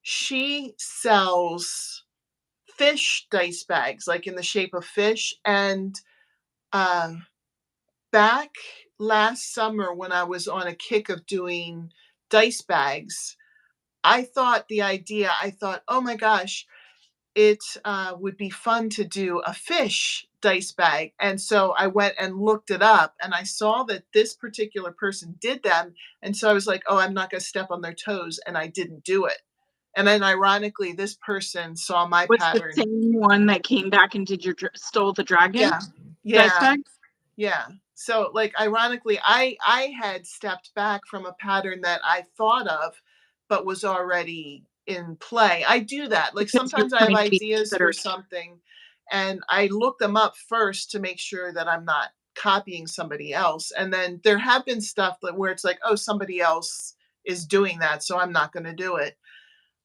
she sells fish dice bags, like in the shape of fish. And uh, back last summer, when I was on a kick of doing dice bags, I thought, oh my gosh, it would be fun to do a fish dice bag. And so I went and looked it up, and I saw that this particular person did them. And so I was like, oh, I'm not going to step on their toes. And I didn't do it. And then ironically, this person saw my Was the pattern. same one that came back and did your stole the dragon Yeah. dice Yeah. bag? Yeah. So, like, ironically, I had stepped back from a pattern that I thought of, but was already in play. I do that. Like, Because you're sometimes I have trying to be ideas for considerate. something, and I look them up first to make sure that I'm not copying somebody else. And then there have been stuff that where it's like, oh, somebody else is doing that, so I'm not going to do it.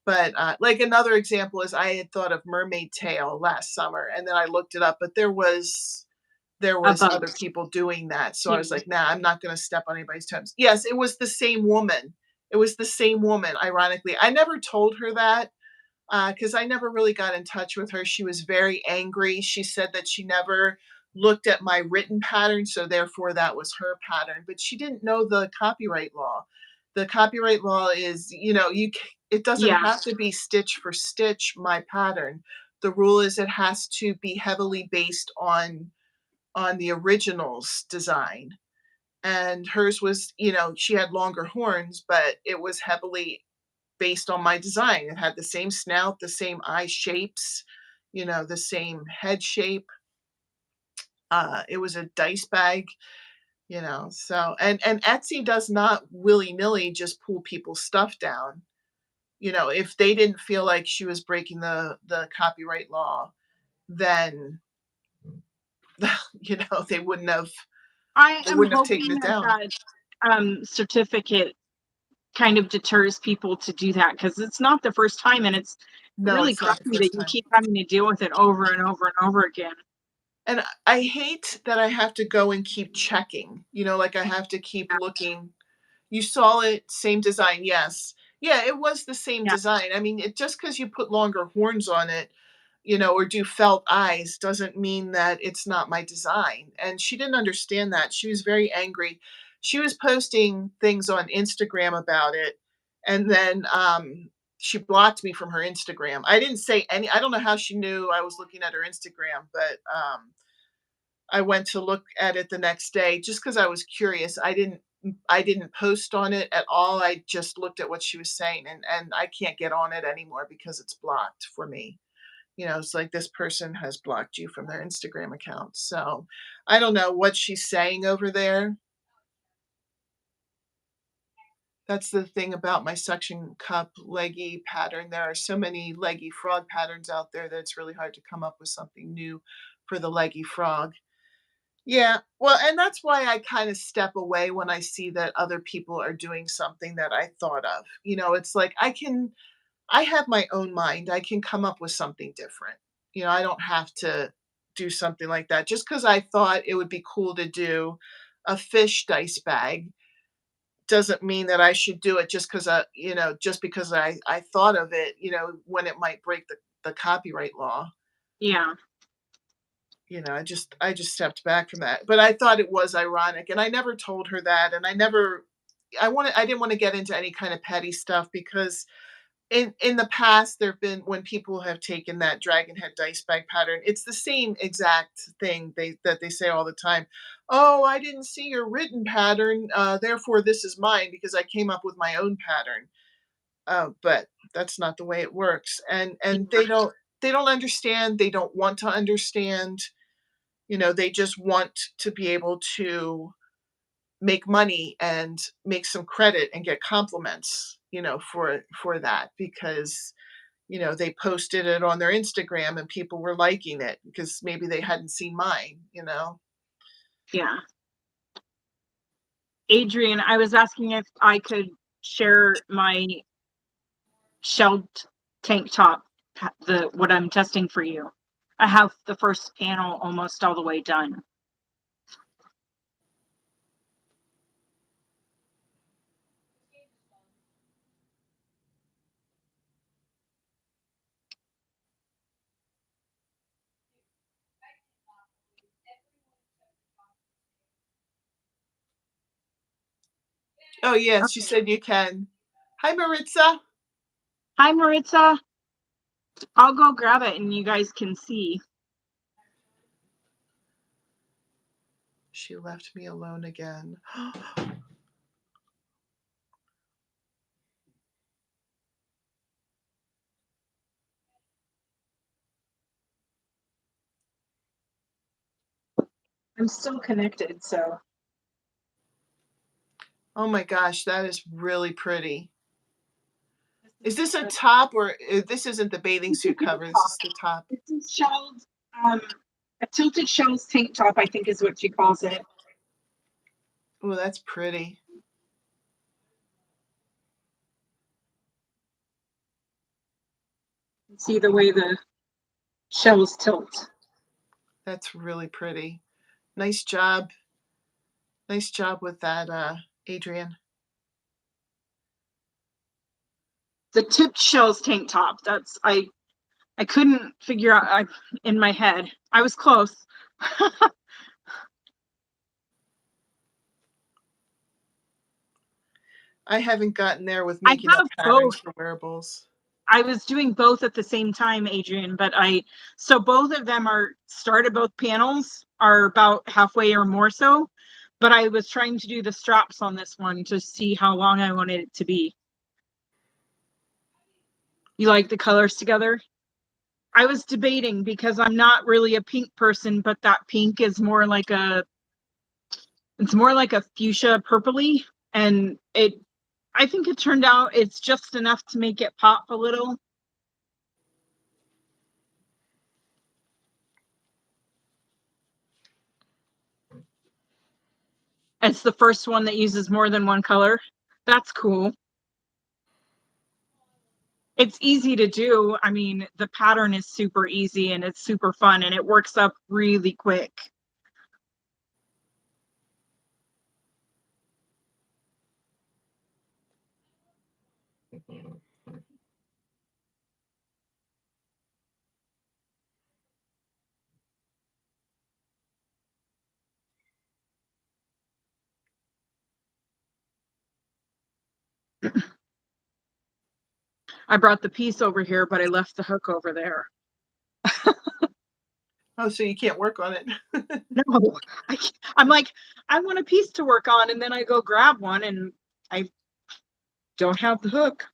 But like another example is I had thought of mermaid tail last summer, and then I looked it up, but there A was other bunch. people doing that. So I Yeah. was like, nah, I'm not going to step on anybody's toes. Yes, it was the same woman. It was the same woman, ironically. I never told her that because I never really got in touch with her. She was very angry. She said that she never looked at my written pattern, so therefore that was her pattern. But she didn't know the copyright law. The copyright law is, it doesn't Yeah. have to be stitch for stitch my pattern. The rule is it has to be heavily based on the original's design. And hers was, she had longer horns, but it was heavily based on my design. It had the same snout, the same eye shapes, the same head shape. It was a dice bag, so and Etsy does not willy-nilly just pull people's stuff down. If they didn't feel like she was breaking the copyright law, then they wouldn't have I they am wouldn't have taken hoping it that down. certificate kind of deters people to do that, because it's not the first time, and it's No, really it's not the crappy that first you time. keep having to deal with it over and over and over again. And I hate that I have to go and keep checking, like I have to keep looking. You saw it, same design, yes. Yeah, it was the same Yeah, design. I mean, it just because you put longer horns on it, or do felt eyes doesn't mean that it's not my design. And she didn't understand that. She was very angry. She was posting things on Instagram about it, and then she blocked me from her Instagram. I didn't say any. I don't know how she knew I was looking at her Instagram, but I went to look at it the next day just because I was curious. I didn't post on it at all. I just looked at what she was saying, and I can't get on it anymore because it's blocked for me. It's like this person has blocked you from their Instagram account. So I don't know what she's saying over there. That's the thing about my suction cup leggy pattern. There are so many leggy frog patterns out there that it's really hard to come up with something new for the leggy frog. Yeah, well, and that's why I kind of step away when I see that other people are doing something that I thought of. It's like I have my own mind. I can come up with something different. I don't have to do something like that. Just because I thought it would be cool to do a fish dice bag doesn't mean that I should do it just because I thought of it, when it might break the copyright law. yeah, I just stepped back from that. But I thought it was ironic, and I never told her that, and I didn't want to get into any kind of petty stuff because in the past there've been when people have taken that dragon head dice bag pattern, it's the same exact thing that they say all the time. Oh, I didn't see your written pattern, therefore this is mine because I came up with my own pattern. But that's not the way it works, and yeah, they don't understand. They don't want to understand. They just want to be able to make money and make some credit and get compliments, for that because, they posted it on their Instagram and people were liking it because maybe they hadn't seen mine. yeah. Adrian, I was asking if I could share my shelled tank top, the what I'm testing for you. I have the first panel almost all the way done. Oh, yes, she Okay. said you can. Hi, Maritza. Hi, Maritza. I'll go grab it and you guys can see. She left me alone again. I'm still connected, so. Oh my gosh, that is really pretty. Is this a top or this isn't the bathing suit cover? This is the top. It's a shells, a tilted shells tank top, I think is what she calls it. Oh, that's pretty. See the way the shells tilt. That's really pretty. Nice job. Nice job with that, Adrian. The tipped shells tank top. That's I couldn't figure out in my head. I was close. I haven't gotten there with I making up have patterns both. for wearables. I was doing both at the same time, Adrian, but so both of them started, both panels are about halfway or more so, but I was trying to do the straps on this one to see how long I wanted it to be. You like the colors together? I was debating because I'm not really a pink person, but that pink is more like it's more like a fuchsia purpley, and I think it turned out it's just enough to make it pop a little. It's the first one that uses more than one color. That's cool. It's easy to do. I mean, the pattern is super easy and it's super fun and it works up really quick. I brought the piece over here, but I left the hook over there. Oh, so you can't work on it. No, I'm like, I want a piece to work on, and then I go grab one and I don't have the hook.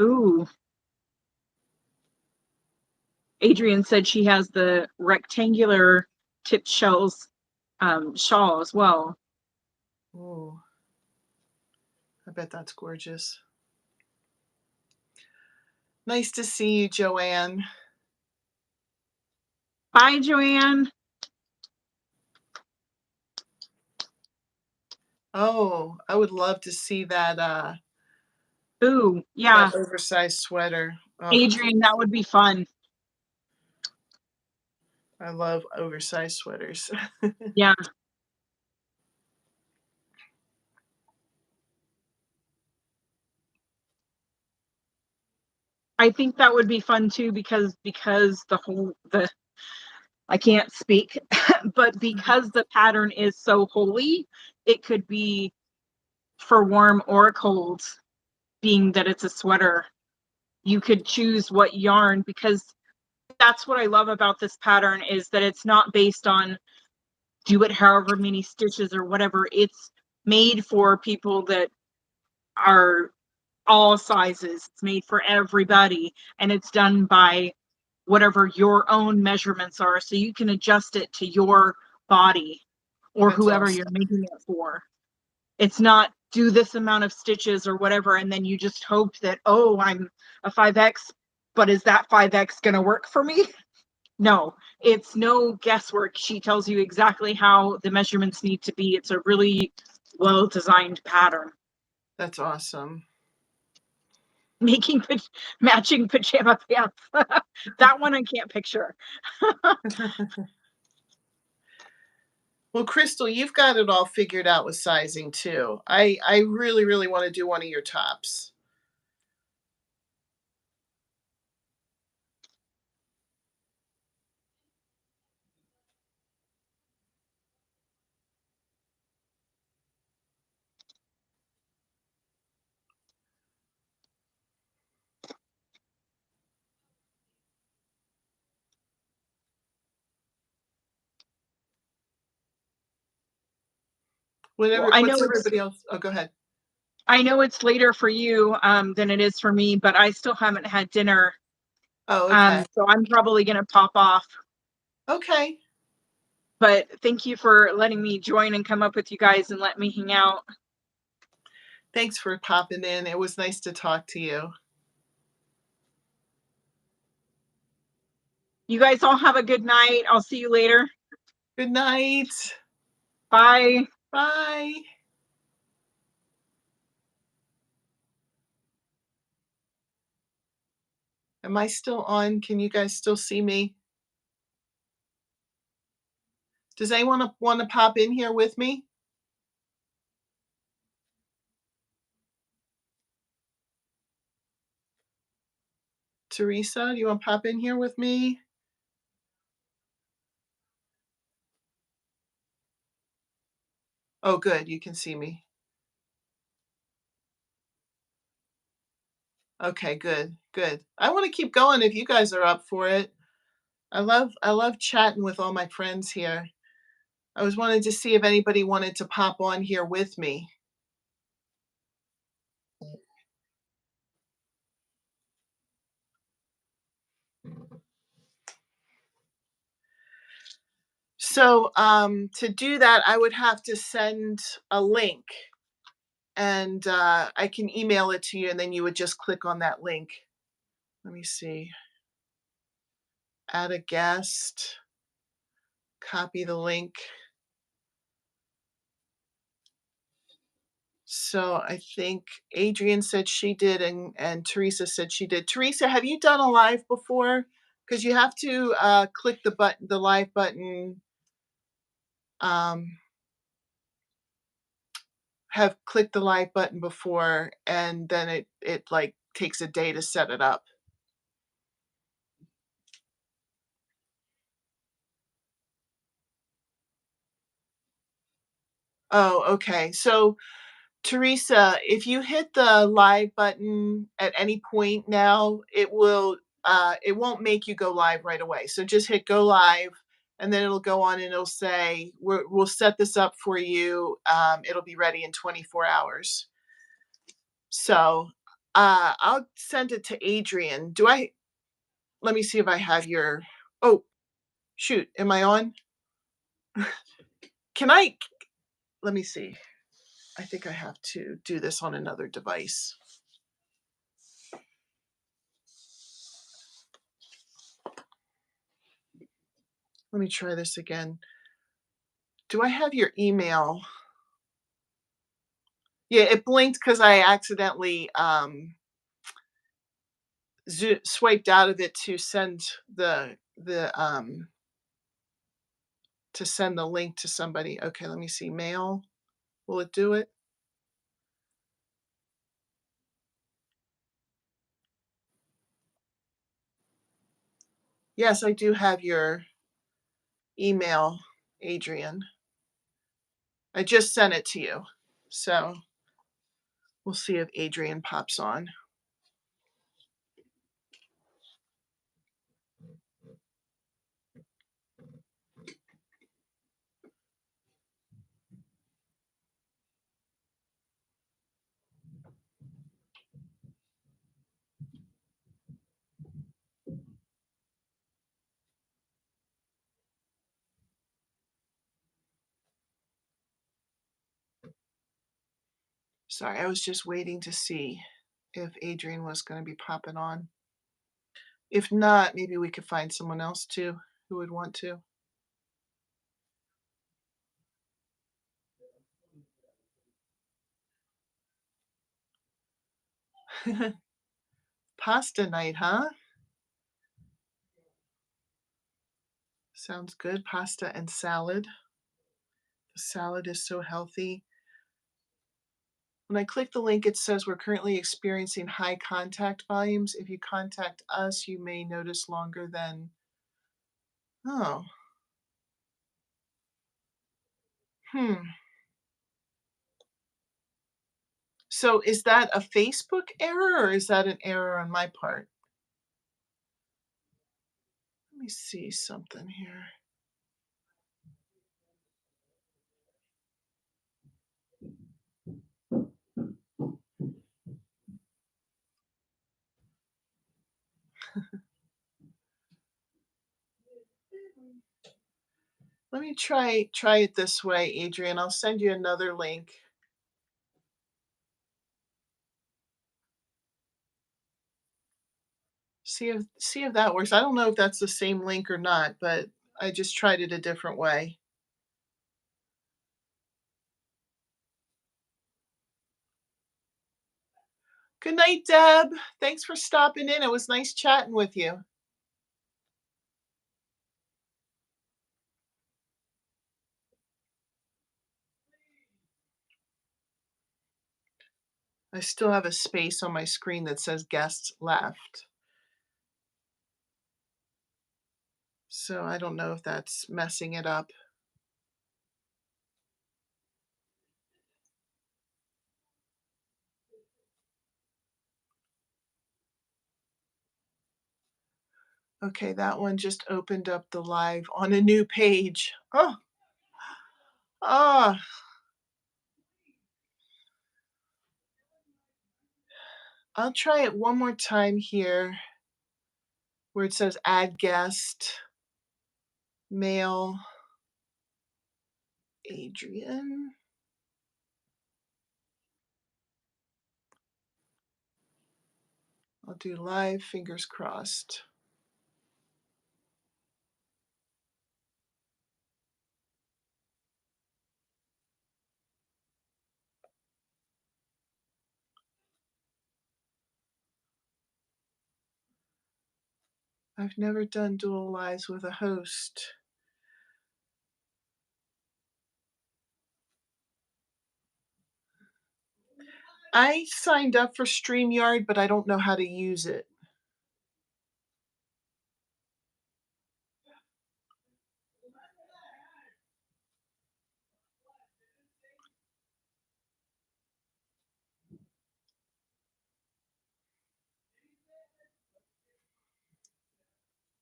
Ooh. Adrian said she has the rectangular tipped shells shawl as well. Oh, I bet that's gorgeous. Nice to see you, Joanne. Bye, Joanne. Oh, I would love to see that Ooh, yeah. that oversized sweater. Oh, Adrian, that would be fun. I love oversized sweaters. Yeah. I think that would be fun too because the I can't speak, but because the pattern is so holy, it could be for warm or cold, being that it's a sweater. You could choose what yarn, because that's what I love about this pattern, is that it's not based on do it however many stitches or whatever. It's made for people that are all sizes. It's made for everybody, and it's done by whatever your own measurements are, so you can adjust it to your body or That's whoever you're awesome. making it for. It's not do this amount of stitches or whatever and then you just hope that, oh, I'm a 5x, but is that 5x going to work for me? No, it's no guesswork. She tells you exactly how the measurements need to be. It's a really well designed pattern. That's awesome. Making matching pajama pants. That one I can't picture. Well, Crystal, you've got it all figured out with sizing too. I really, really want to do one of your tops. Well, I know What's it's everybody else? Oh, go ahead. I know it's later for you than it is for me, but I still haven't had dinner. Oh, okay. So I'm probably gonna pop off. Okay. But thank you for letting me join and come up with you guys and let me hang out. Thanks for popping in. It was nice to talk to you. You guys all have a good night. I'll see you later. Good night. Bye. Bye. Am I still on? Can you guys still see me? Does anyone want to pop in here with me? Teresa, do you want to pop in here with me? Oh, good. You can see me. Okay, good, good. I want to keep going if you guys are up for it. I love chatting with all my friends here. I was wanting to see if anybody wanted to pop on here with me. So to do that, I would have to send a link, and I can email it to you, and then you would just click on that link. Let me see. Add a guest. Copy the link. So I think Adrienne said she did, and Teresa said she did. Teresa, have you done a live before? Because you have to click the button, the live button. Have clicked the live button before, and then it like takes a day to set it up. Oh, okay. So Teresa, if you hit the live button at any point now, it won't make you go live right away. So just hit go live, and then it'll go on and it'll say we'll set this up for you. It'll be ready in 24 hours. So I'll send it to Adrienne. Let me see if I have your. Oh, shoot, am I on? Can I? Let me see. I think I have to do this on another device. Let me try this again. Do I have your email? Yeah, it blinked because I accidentally swiped out of it to send the link to somebody. Okay, let me see. Mail. Will it do it? Yes, I do have your email, Adrienne. I just sent it to you. So we'll see if Adrienne pops on. Sorry, I was just waiting to see if Adrienne was going to be popping on. If not, maybe we could find someone else too who would want to. Pasta night, huh? Sounds good. Pasta and salad. The salad is so healthy. When I click the link, it says we're currently experiencing high contact volumes. If you contact us, you may notice longer than. Oh. So is that a Facebook error or is that an error on my part? Let me see something here. Let me try it this way, Adrian. I'll send you another link. See if that works. I don't know if that's the same link or not, but I just tried it a different way. Good night, Deb. Thanks for stopping in. It was nice chatting with you. I still have a space on my screen that says guests left. So I don't know if that's messing it up. Okay, that one just opened up the live on a new page. Oh, ah. I'll try it one more time here where it says add guest, mail, Adrian. I'll do live, fingers crossed. I've never done dual lives with a host. I signed up for StreamYard, but I don't know how to use it.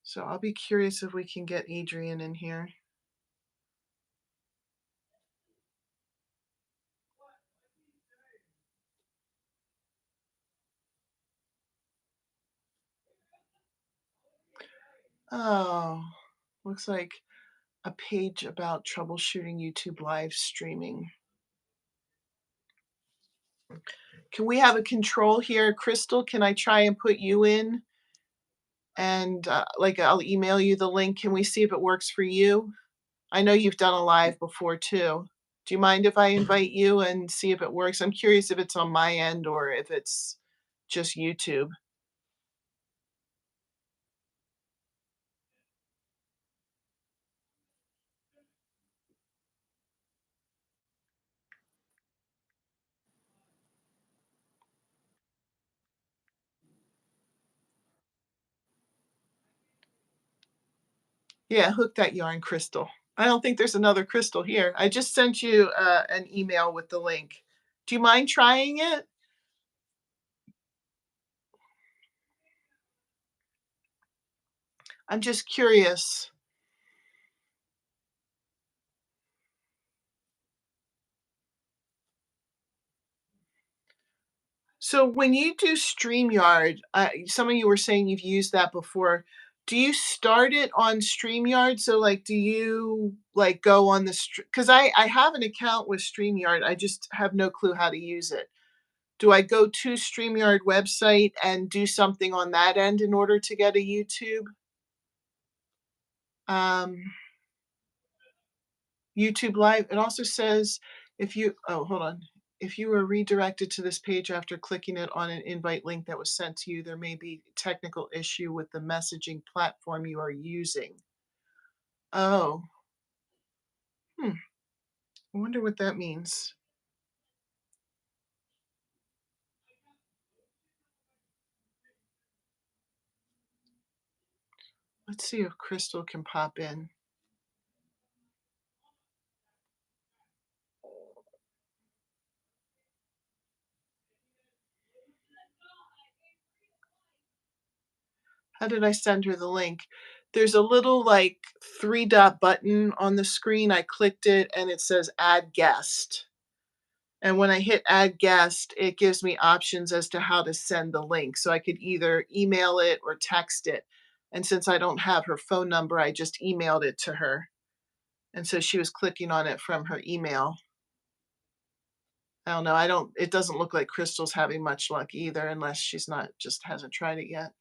So I'll be curious if we can get Adrian in here. Oh, looks like a page about troubleshooting YouTube live streaming. Can we have a control here? Crystal, can I try and put you in? And like I'll email you the link. Can we see if it works for you? I know you've done a live before too. Do you mind if I invite you and see if it works? I'm curious if it's on my end or if it's just YouTube. Yeah, hook that yarn, Crystal. I don't think there's another Crystal here. I just sent you an email with the link. Do you mind trying it? I'm just curious. So when you do StreamYard, some of you were saying you've used that before. Do you start it on StreamYard? So like, do you like go on the, because I have an account with StreamYard. I just have no clue how to use it. Do I go to StreamYard website and do something on that end in order to get a YouTube? YouTube Live. It also says if you, oh, hold on. If you were redirected to this page after clicking it on an invite link that was sent to you, there may be a technical issue with the messaging platform you are using. Oh, I wonder what that means. Let's see if Crystal can pop in. How did I send her the link? There's a little like 3-dot button on the screen. I clicked it and it says add guest. And when I hit add guest, it gives me options as to how to send the link. So I could either email it or text it. And since I don't have her phone number, I just emailed it to her. And so she was clicking on it from her email. I don't know. It doesn't look like Crystal's having much luck either, unless she's not, just hasn't tried it yet.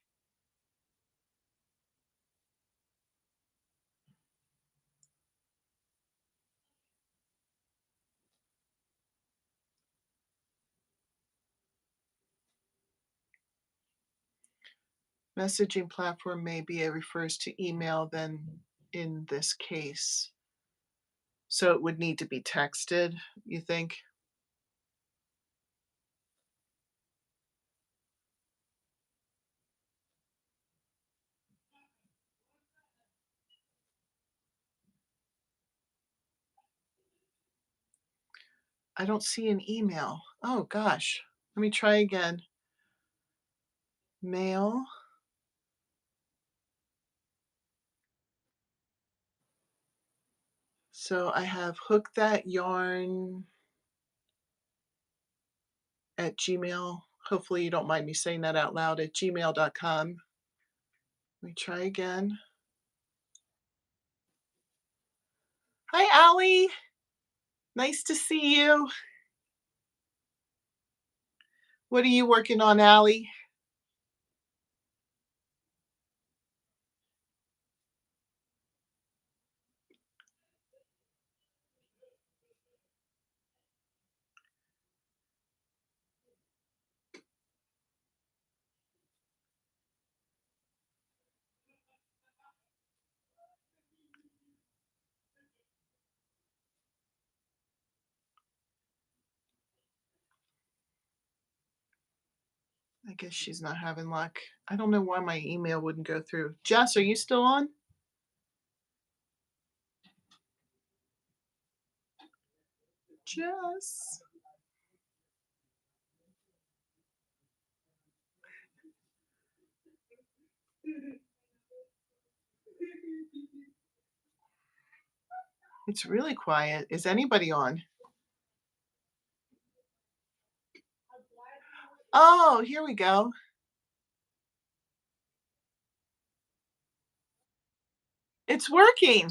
Messaging platform maybe it refers to email then in this case. So it would need to be texted, you think? I don't see an email. Oh gosh. Let me try again. Mail. So I have hook that yarn at Gmail. Hopefully you don't mind me saying that out loud, at gmail.com. Let me try again. Hi, Allie. Nice to see you. What are you working on, Allie? I guess she's not having luck. I don't know why my email wouldn't go through. Jess, are you still on? Jess. It's really quiet. Is anybody on? Oh, here we go. It's working.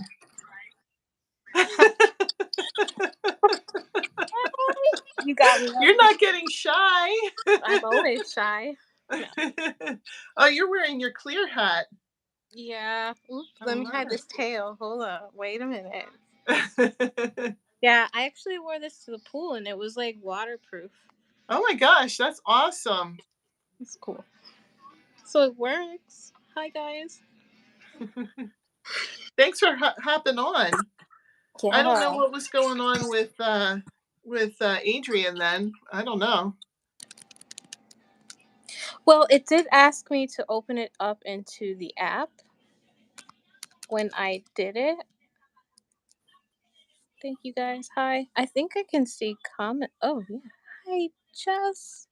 You got me. You're not getting shy. I'm always shy. Oh, you're wearing your clear hat. Yeah. Oops, I let me love hide this tail. Hold up. Wait a minute. it. Yeah, I actually wore this to the pool and it was like waterproof. Oh my gosh, that's awesome. It's cool. So it works. Hi, guys. Thanks for hopping on. I don't know Yeah. what was going on with Adrian then. I don't know. Well, it did ask me to open it up into the app when I did it. Thank you guys. Hi. I think I can see comment. Oh, yeah. Hi, Jess.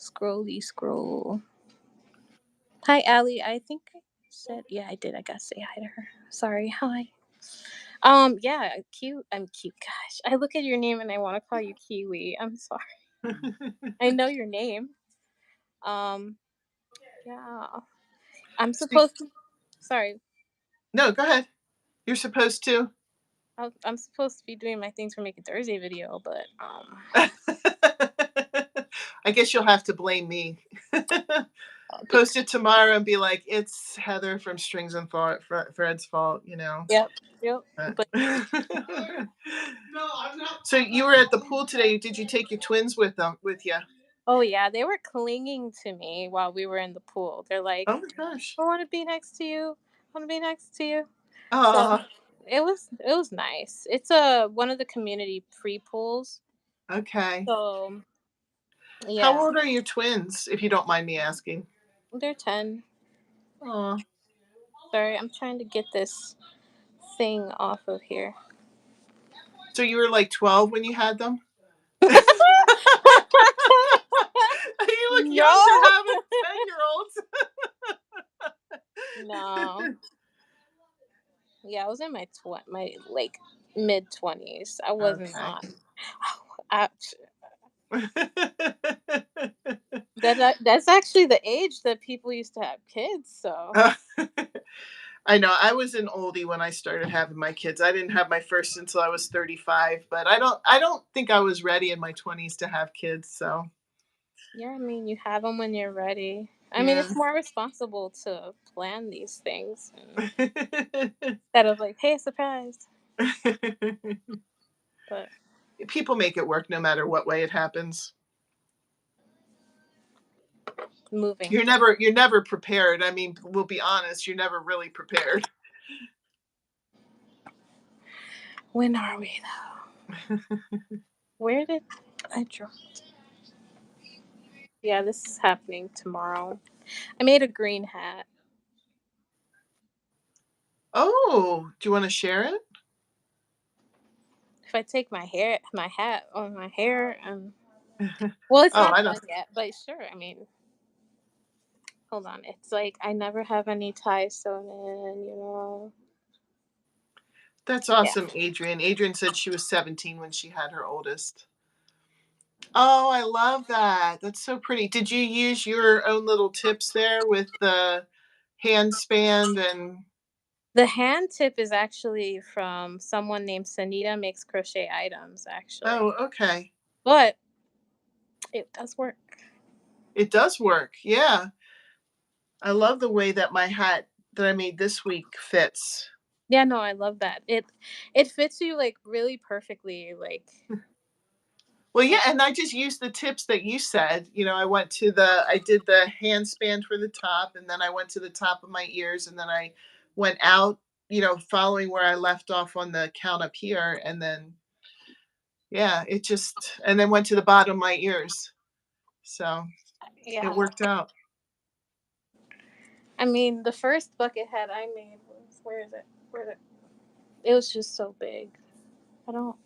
Scrolly scroll. Hi, Allie. I think I said, yeah, I did. I got to say hi to her. Sorry. Hi. Yeah, cute. I'm cute. Gosh, I look at your name and I want to call you Kiwi. I'm sorry. I know your name. Yeah. I'm supposed to. Sorry. No, go ahead. You're supposed to. I'm supposed to be doing my things for Making Thursday video, but I guess you'll have to blame me. Post it tomorrow and be like, it's Heather from Strings and Threads' fault, you know. Yep. But So you were at the pool today. Did you take your twins with you? oh yeah, they were clinging to me while we were in the pool. They're like, Oh my gosh. I want to be next to you. I want to be next to you. So Oh, it was nice. It's one of the community pre pools. okay. So How yeah, old are your twins, if you don't mind me asking? they're 10. Oh, Sorry, I'm trying to get this thing off of here. so you were like 12 when you had them? You look young No. to have a 10-year-old. No. Yeah, I was in my like mid 20s. I wasn't Okay. on. I, that's actually the age that people used to have kids. So I know I was an oldie when I started having my kids. I didn't have my first until I was 35, but I don't think I was ready in my 20s to have kids, so Yeah, I mean, you have them when you're ready. I mean, yeah. it's more responsible to plan these things instead of like, hey, surprise. But People make it work no matter what way it happens. moving You're things. never prepared. I mean, we'll be honest, you're never really prepared. When are we though? Where did I drop? Yeah, this is happening tomorrow. I made a green hat. Oh, do you want to share it? If I take my hat on my hair, well, it's Oh, not I don't. done yet, but sure. I mean, hold on. It's like I never have any ties sewn in, you know. That's Yeah. awesome, Adrian. Adrian said she was 17 when she had her oldest. Oh, I love that. That's so pretty. Did you use your own little tips there with the handspan and The hand tip is actually from someone named Sanita Makes Crochet Items, actually. oh, okay. But it does work. It does work. Yeah. I love the way that my hat that I made this week fits. Yeah, no, I love that. It fits you like really perfectly. Like, Well, yeah, and I just used the tips that you said. I did the handspan for the top, and then I went to the top of my ears, and then I went out, following where I left off on the count up here, and then, yeah, and then went to the bottom of my ears. So it yeah. worked out. I mean, the first bucket hat I made was where is it? Where is it? It was just so big. I don't.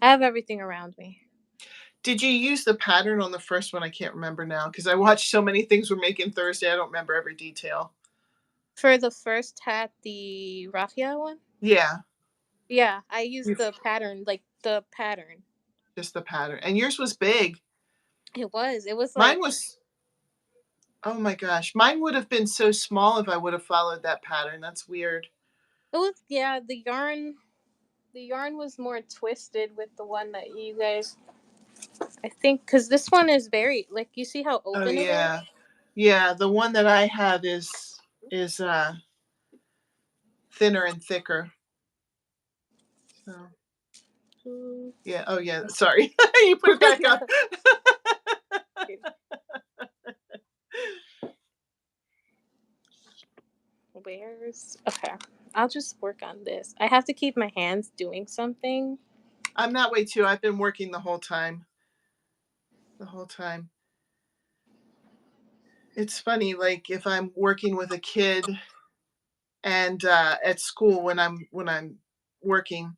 I have everything around me. Did you use the pattern on the first one? I can't remember now because I watched so many things we're making Thursday. I don't remember every detail. For the first hat, the raffia one. Yeah, Yeah, I used you- the pattern, like the pattern. just the pattern. And yours was big. It was. It was Mine like was, oh my gosh, mine would have been so small if I would have followed that pattern. That's weird. it was. Yeah, the yarn. The yarn was more twisted with the one that you guys. I think because this one is very like you see how Oh open it is. yeah. Yeah, the one that I have is thinner and thicker. So yeah. Oh yeah. Sorry. You put it back No. up. Where's okay? I'll just work on this. I have to keep my hands doing something. I'm that way too. I've been working the whole time. The whole time. It's funny, like if I'm working with a kid and at school when I'm working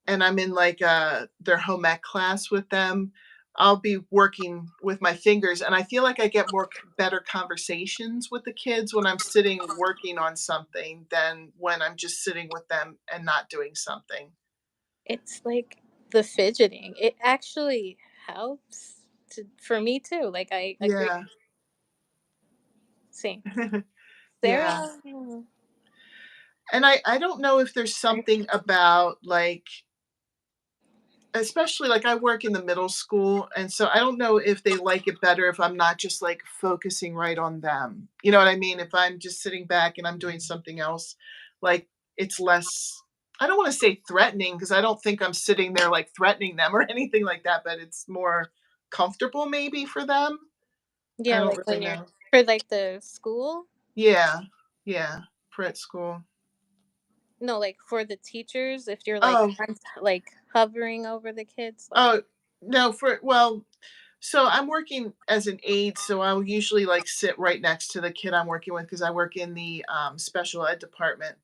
and I'm in like their home ec class with them, I'll be working with my fingers and I feel like I get more better conversations with the kids when I'm sitting working on something than when I'm just sitting with them and not doing something. It's like the fidgeting. It actually helps for me too. Like I agree. Yeah. Same. Yeah. Sarah. And I don't know if there's something about like especially like I work in the middle school and so I don't know if they like it better if I'm not just like focusing right on them. You know what I mean? If I'm just sitting back and I'm doing something else, like it's less I don't want to say threatening because I don't think I'm sitting there like threatening them or anything like that, but it's more comfortable maybe for them. I Yeah, don't like really when you're know. for like the school. Yeah. Yeah. For at school. No, like for the teachers, if you're like Oh, like hovering over the kids, like oh no, so I'm working as an aide, so I'll usually like sit right next to the kid I'm working with because I work in the special ed department.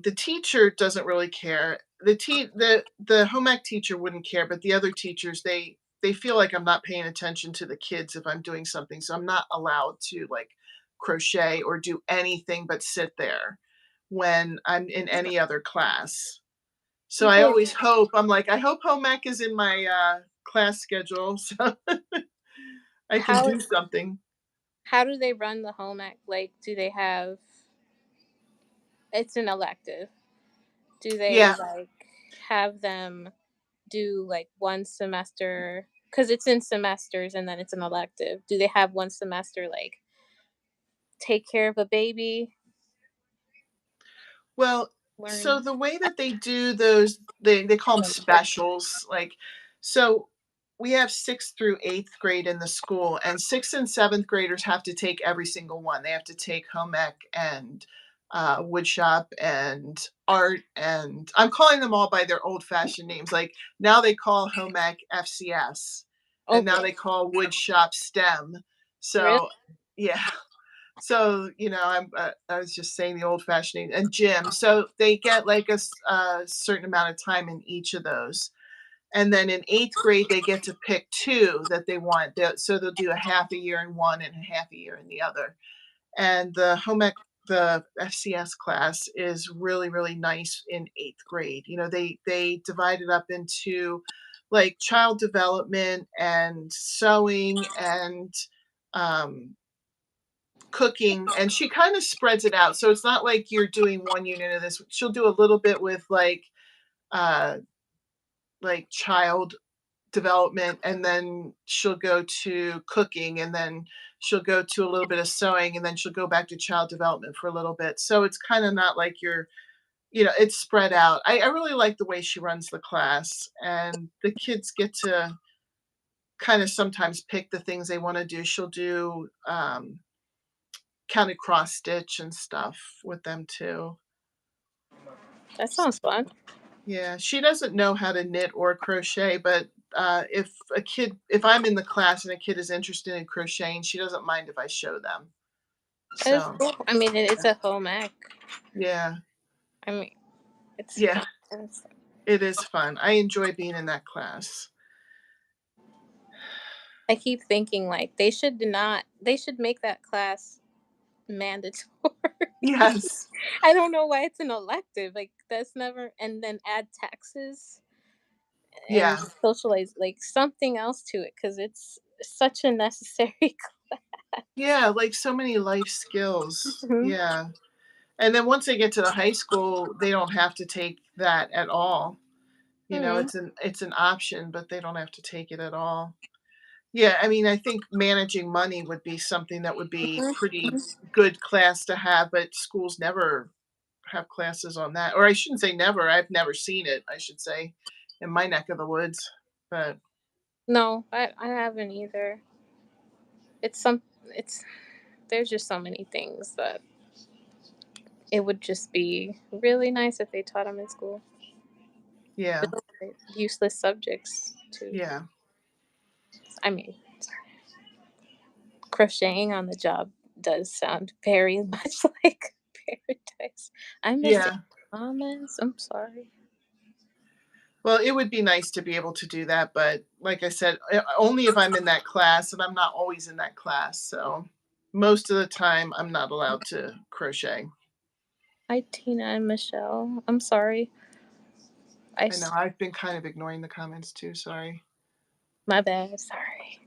The teacher doesn't really care. The home ec teacher wouldn't care, but the other teachers they feel like I'm not paying attention to the kids if I'm doing something, so I'm not allowed to like crochet or do anything but sit there when I'm in any other class. So I people. always hope I'm like I hope home ec is in my class schedule so I can How do something. How do they run the home ec? Like, do they have? It's an elective. Do they Yeah. like have them do like one semester? Because it's in semesters and then it's an elective. Do they have one semester like take care of a baby? Well, so Learn. the way that they do those, they call them specials. Like, so we have 6th through 8th grade in the school, and 6th and 7th graders have to take every single one. They have to take home ec and wood shop and art, and I'm calling them all by their old fashioned names. Like now they call home ec FCS, and now Okay. they call wood shop STEM. Really? So yeah. So, I was just saying the old fashioned and gym. So they get like a certain amount of time in each of those. And then in 8th grade, they get to pick two that they want. So they'll do a half a year in one and a half a year in the other. And the FCS class is really, really nice in 8th grade. They divide it up into like child development and sewing and um, cooking, and she kind of spreads it out. So it's not like you're doing one unit of this. She'll do a little bit with uh like child development, and then she'll go to cooking, and then she'll go to a little bit of sewing, and then she'll go back to child development for a little bit. So it's kind of not like it's spread out. I really like the way she runs the class, and the kids get to kind of sometimes pick the things they want to do. She'll do kind of cross stitch and stuff with them too. That sounds fun. Yeah, she doesn't know how to knit or crochet, but if I'm in the class and a kid is interested in crocheting, she doesn't mind if I show them. That is So cool. I mean, it's a home ec. yeah, I mean, it's yeah, fun. It's, it is fun. I enjoy being in that class. I keep thinking like they should not. They should make that class mandatory. Yes, I don't know why it's an elective. Like that's never. And then add taxes and yeah, socialize like something else to it because it's such a necessary. yeah. Like so many life skills. Mhm. Yeah, and then once they get to the high school, they don't have to take that at all. Mhm. It's an option, but they don't have to take it at all. Yeah, I mean, I think managing money would be something that would be pretty Mhm. good class to have, but schools never have classes on that. Or I shouldn't say never, I've never seen it, I should say, in my neck of the woods. But No, I haven't either. It's some. It's there's just so many things that it would just be really nice if they taught them in school. yeah, Useless subjects too. yeah, I mean, crocheting on the job does sound very much like paradise. I'm missing yeah. comments. I'm sorry. Well, it would be nice to be able to do that, but like I said, only if I'm in that class, and I'm not always in that class. So most of the time, I'm not allowed to crochet. Hi, Tina and Michelle. I'm sorry. I I know I've been kind of ignoring the comments too. Sorry. my bad. Sorry.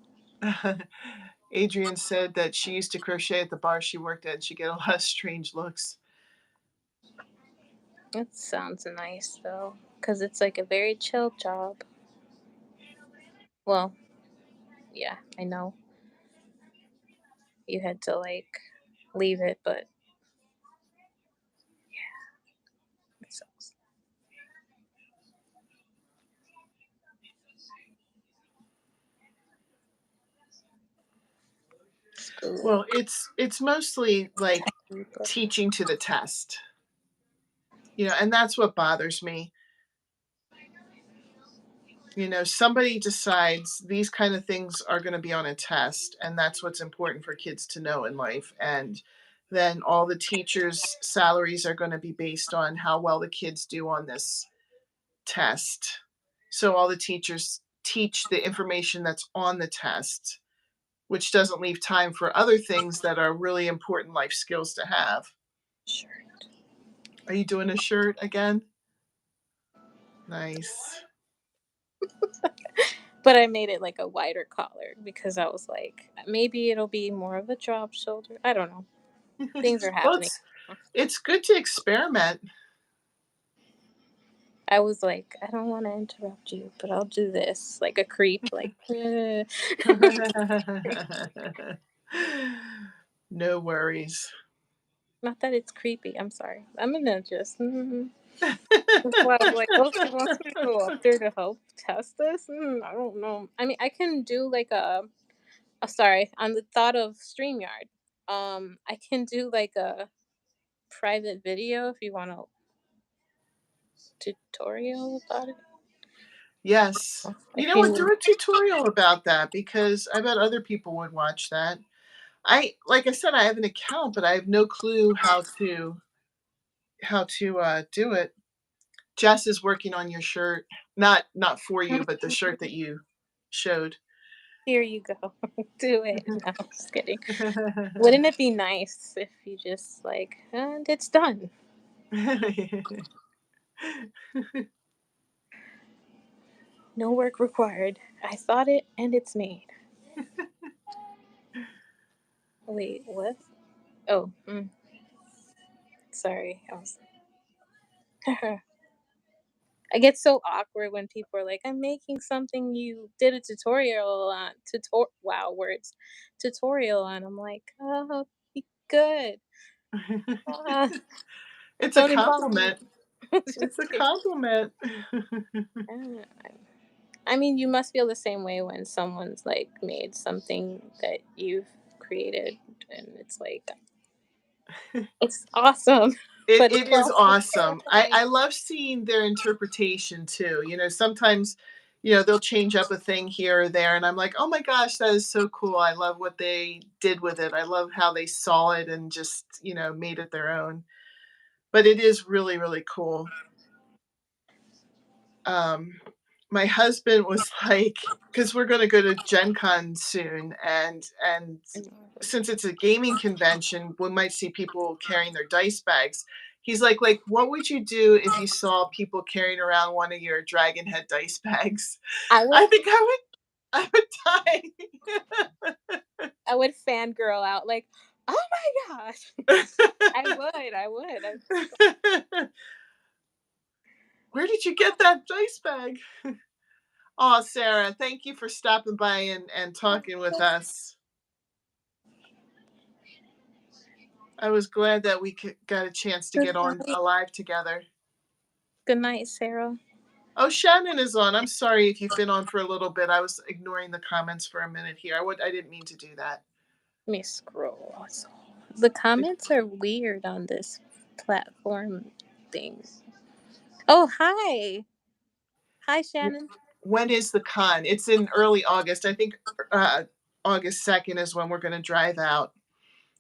Adrian said that she used to crochet at the bar she worked at, and she get a lot of strange looks. It sounds nice though, because it's like a very chill job. Well, yeah, I know you had to like leave it, but it sucks. School. Well, it's mostly like But teaching to the test, and that's what bothers me. Somebody decides these kind of things are going to be on a test, and that's what's important for kids to know in life. And then all the teachers' salaries are going to be based on how well the kids do on this test. So all the teachers teach the information that's on the test, which doesn't leave time for other things that are really important life skills to have. sure. Are you doing a shirt again? Nice. But I made it like a wider collar because I was like, maybe it'll be more of a drop shoulder. I don't know. Things are Well, happening. it's good to experiment. I was like, I don't want to interrupt you, but I'll do this like a creep, like. No worries. Not that it's creepy. I'm sorry. I'm gonna just. That's why I was like, oh, she wants me to go up there to help test this. I don't know. I mean, I can do like a. Oh, sorry, on the thought of StreamYard. I can do like a private video if you want a tutorial about it. Yes. You If know what? you Do a tutorial about that because I bet other people would watch that. Like I said, I have an account, but I have no clue how to do it. Jess is working on your shirt. Not for you, but the shirt that you showed. here you go, do it. No, I'm just kidding. Wouldn't it be nice if you just like, and it's done? No work required. I thought it, and it's made. Wait, what? Oh, sorry. I was. I get so awkward when people are like, "I'm making something you did a tutorial on." Wow, words. Tutorial on. I'm like, oh, good. Uh, It's a don't involve me. compliment. It's Just a kidding. compliment. Uh, I mean, you must feel the same way when someone's like made something that you've created, and it's like, it's awesome, but It it's is also awesome. terrifying. I love seeing their interpretation too. Sometimes, they'll change up a thing here or there, and I'm like, oh my gosh, that is so cool. I love what they did with it. I love how they saw it and just, made it their own. But it is really, really cool. Um, my husband was like, because we're going to go to Gen Con soon, and since it's a gaming convention, we might see people carrying their dice bags. He's like, what would you do if you saw people carrying around one of your dragon head dice bags? I would, I think I would I would fangirl out like, oh my gosh. I would. die. Where did you get that dice bag? Oh, Sarah, thank you for stopping by and talking with us. I was glad that we got a chance to Good get on night. alive together. Good night, Sarah. Oh, Shannon is on. I'm sorry if you've been on for a little bit. I was ignoring the comments for a minute here. I didn't mean to do that. Let me scroll. The comments are weird on this platform thing. Oh, hi. Hi, Shannon. When is the con? It's in early August. I think August 2nd is when we're going to drive out.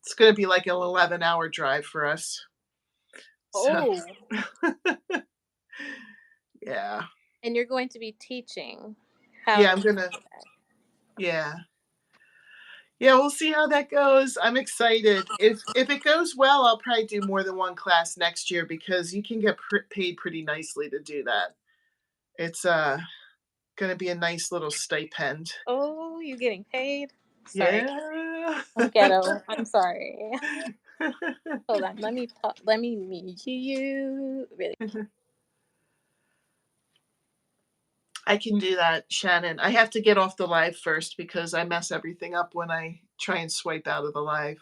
It's going to be like an 11-hour drive for us. So, Oh, yeah. and you're going to be teaching how Yeah, to I'm do going to, that. yeah. Yeah, we'll see how that goes. I'm excited. If it goes well, I'll probably do more than one class next year because you can get paid pretty nicely to do that. It's going to be a nice little stipend. Oh, you getting paid? Sorry. Yeah. I'm ghetto. I'm sorry. Hold on. Let me meet you. Really. I can do that, Shannon. I have to get off the live first because I mess everything up when I try and swipe out of the live.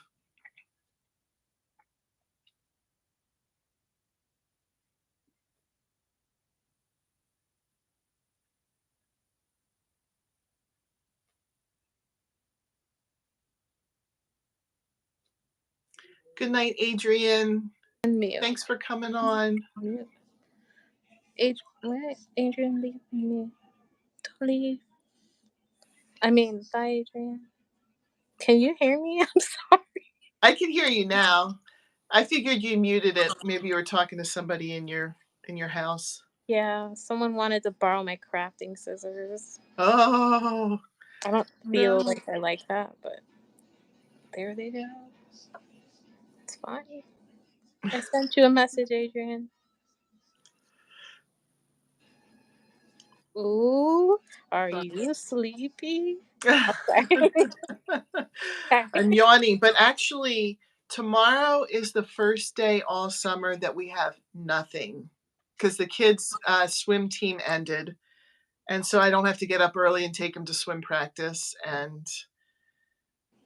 Good night, Adrian. Mute. Thanks for coming on. Mute. Adrian, leave me. Don't leave. I mean, bye, Adrian. Can you hear me? I'm sorry. I can hear you now. I figured you muted it. Maybe you were talking to somebody in your house. Yeah, someone wanted to borrow my crafting scissors. Oh, I don't feel no. like I like that, but there they go. It's fine. I sent you a message, Adrian. Ooh, are But you sleepy? Oh, sorry. I'm yawning, but actually tomorrow is the first day all summer that we have nothing because the kids' swim team ended. And so I don't have to get up early and take them to swim practice. And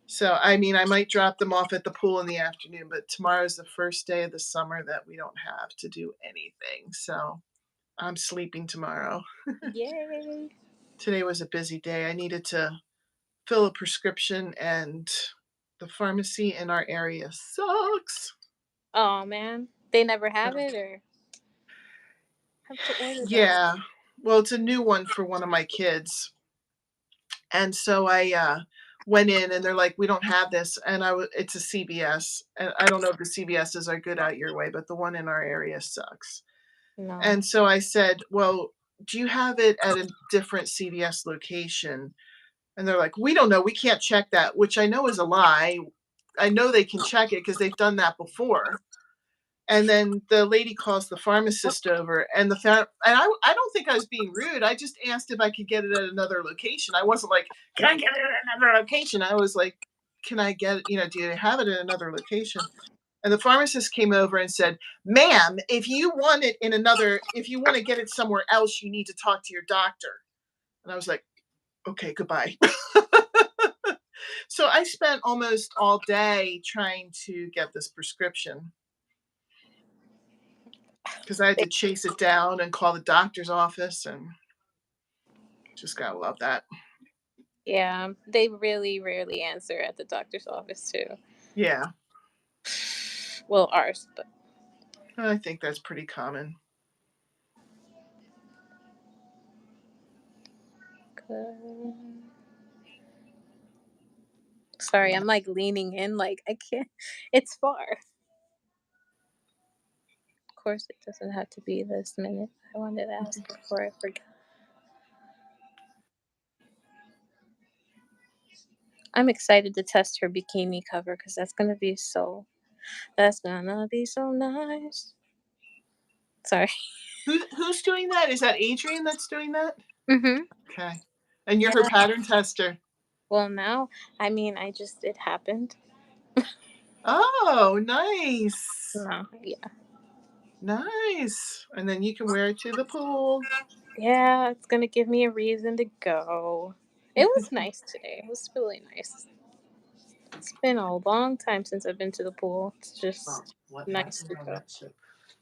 so, I mean, I might drop them off at the pool in the afternoon, but tomorrow's the first day of the summer that we don't have to do anything. So I'm sleeping tomorrow. Yay. Today was a busy day. I needed to fill a prescription, and the pharmacy in our area sucks. Oh man, they never have So, it or have to order that. yeah. Well, it's a new one for one of my kids. And so I went in and they're like, we don't have this. And it's a CVS. And I don't know if the CVSs are good out your way, but the one in our area sucks. No. And so I said, well, do you have it at a different CVS location? And they're like, we don't know. We can't check that, which I know is a lie. I know they can check it because they've done that before. And then the lady calls the pharmacist over, and I don't think I was being rude. I just asked if I could get it at another location. I wasn't like, can I get it at another location? I was like, can I get it? Do you have it at another location? And the pharmacist came over and said, ma'am, if you want to get it somewhere else, you need to talk to your doctor. And I was like, okay, goodbye. So I spent almost all day trying to get this prescription because I had to chase it down and call the doctor's office, and just gotta love that. Yeah, they really rarely answer at the doctor's office too. Yeah, Well, ours, but I think that's pretty common. sorry, I'm like leaning in, like I can't. It's far. Of course, it doesn't have to be this minute. I wanted to ask before I forgot. I'm excited to test her bikini cover because that's gonna be so. That's gonna be so nice. Sorry. Who's doing that? Is that Adrian that's doing that? Mhm. Okay, and you're her Yeah. pattern tester. Well, now, I mean, it happened. Oh, nice, No. Yeah. nice. And then you can wear it to the pool. Yeah, it's gonna give me a reason to go. It was nice today. It was really nice. It's been a long time since I've been to the pool. It's just What nice to happened on go. that?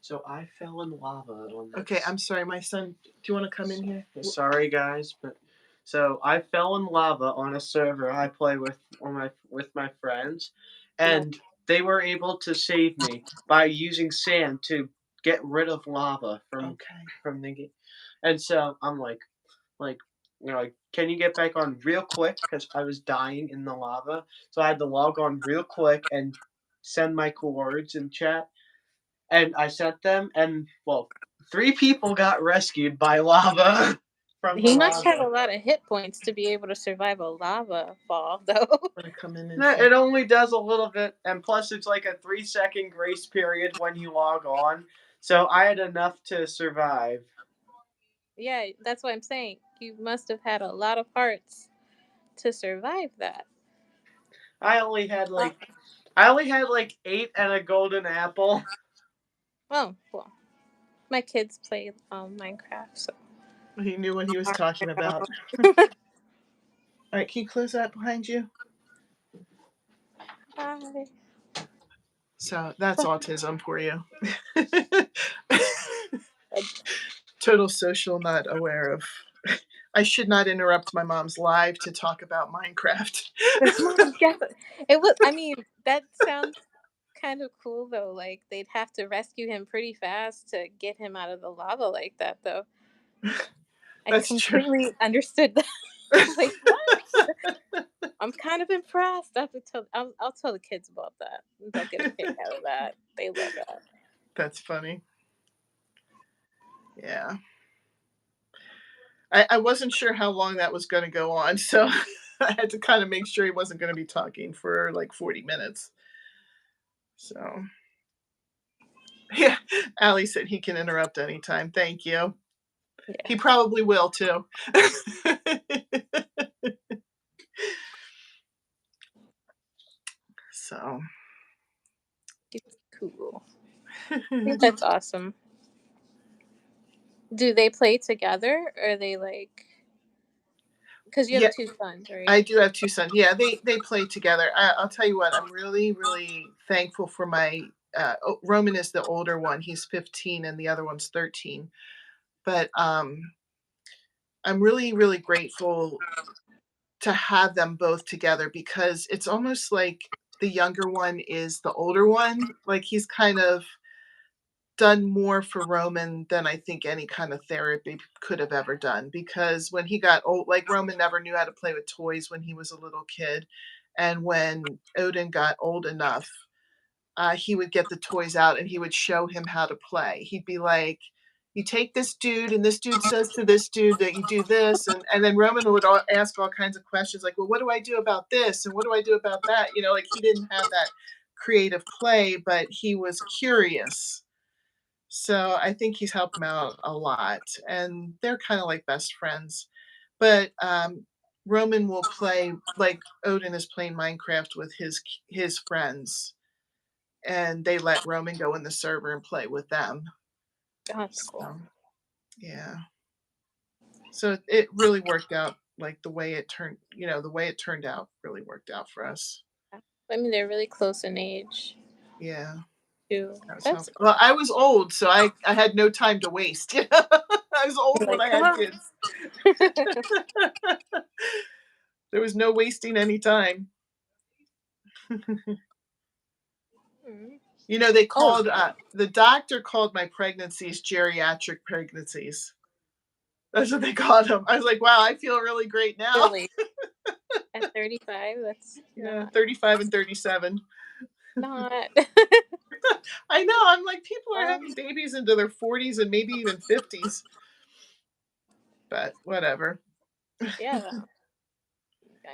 So I fell in lava on this. Okay, I'm sorry, my son. Do you want to come in here? Sorry, guys, but so I fell in lava on a server I play with with my friends, and they were able to save me by using sand to get rid of lava Okay. from the game. And so I'm like like, can you get back on real quick? Because I was dying in the lava, so I had to log on real quick and send my coords in chat, and I sent them, and well, 3 people got rescued by lava from the He must have a lava. lot of hit points to be able to survive a lava fall, though. Want to come in and No, say? it only does a little bit, and plus it's like a 3-second grace period when you log on. So I had enough to survive. Yeah, that's what I'm saying. You must have had a lot of hearts to survive that. I only had like 8 and a golden apple. Oh, well, my kids play Minecraft, so. He knew what he was talking about. All right, can you close that behind you? Hi. So that's autism for you. Total social not aware of. I should not interrupt my mom's live to talk about Minecraft. That's mom. Yes, it was. I mean, that sounds kind of cool though. Like they'd have to rescue him pretty fast to get him out of the lava like that, though. I That's true. completely understood that. I was like, what? I'm kind of impressed. I have to tell. I'll tell the kids about that. They'll get a kick out of that. They love that. That's funny. Yeah. I wasn't sure how long that was going to go on, so I had to kind of make sure he wasn't going to be talking for like 40 minutes. So, yeah, Allie said he can interrupt anytime. Thank you. He probably will too. So It's cool. I think that's awesome. Do they play together, or are they like? Because you yeah, have 2 sons, I right? do have 2 sons. Yeah, they play together. I'll tell you what, I'm really, really thankful for my Roman is the older one. He's 15 and the other one's 13. But I'm really, really grateful to have them both together because it's almost like the younger one is the older one. Like he's kind of done more for Roman than I think any kind of therapy could have ever done because when he got old, like Roman never knew how to play with toys when he was a little kid. And when Odin got old enough, he would get the toys out and he would show him how to play. He'd be like, you take this dude and this dude says to this dude that you do this. And then Roman would ask all kinds of questions like, well, what do I do about this? And what do I do about that? You know, like he didn't have that creative play, but he was curious. So I think he's helped him out a lot, and they're kind of like best friends. But Roman will play like Odin is playing Minecraft with his friends, and they let Roman go in the server and play with them. That's cool. So, yeah. So it really worked out like the way it turned. You know, the way it turned out really worked out for us. I mean, they're really close in age Yeah. too. That's how. That's Well, I was old, so I had no time to waste. I was old when like, I come had on. kids. There was no wasting any time. Mhm. You know, they Oh, called the doctor called my pregnancies geriatric pregnancies. That's what they called them. I was like, wow, I feel really great now. really? At 35, that's Yeah, not 35 and 37. not. I know. I'm like, people are um, having babies into their 40s and maybe even 50s. But whatever. yeah.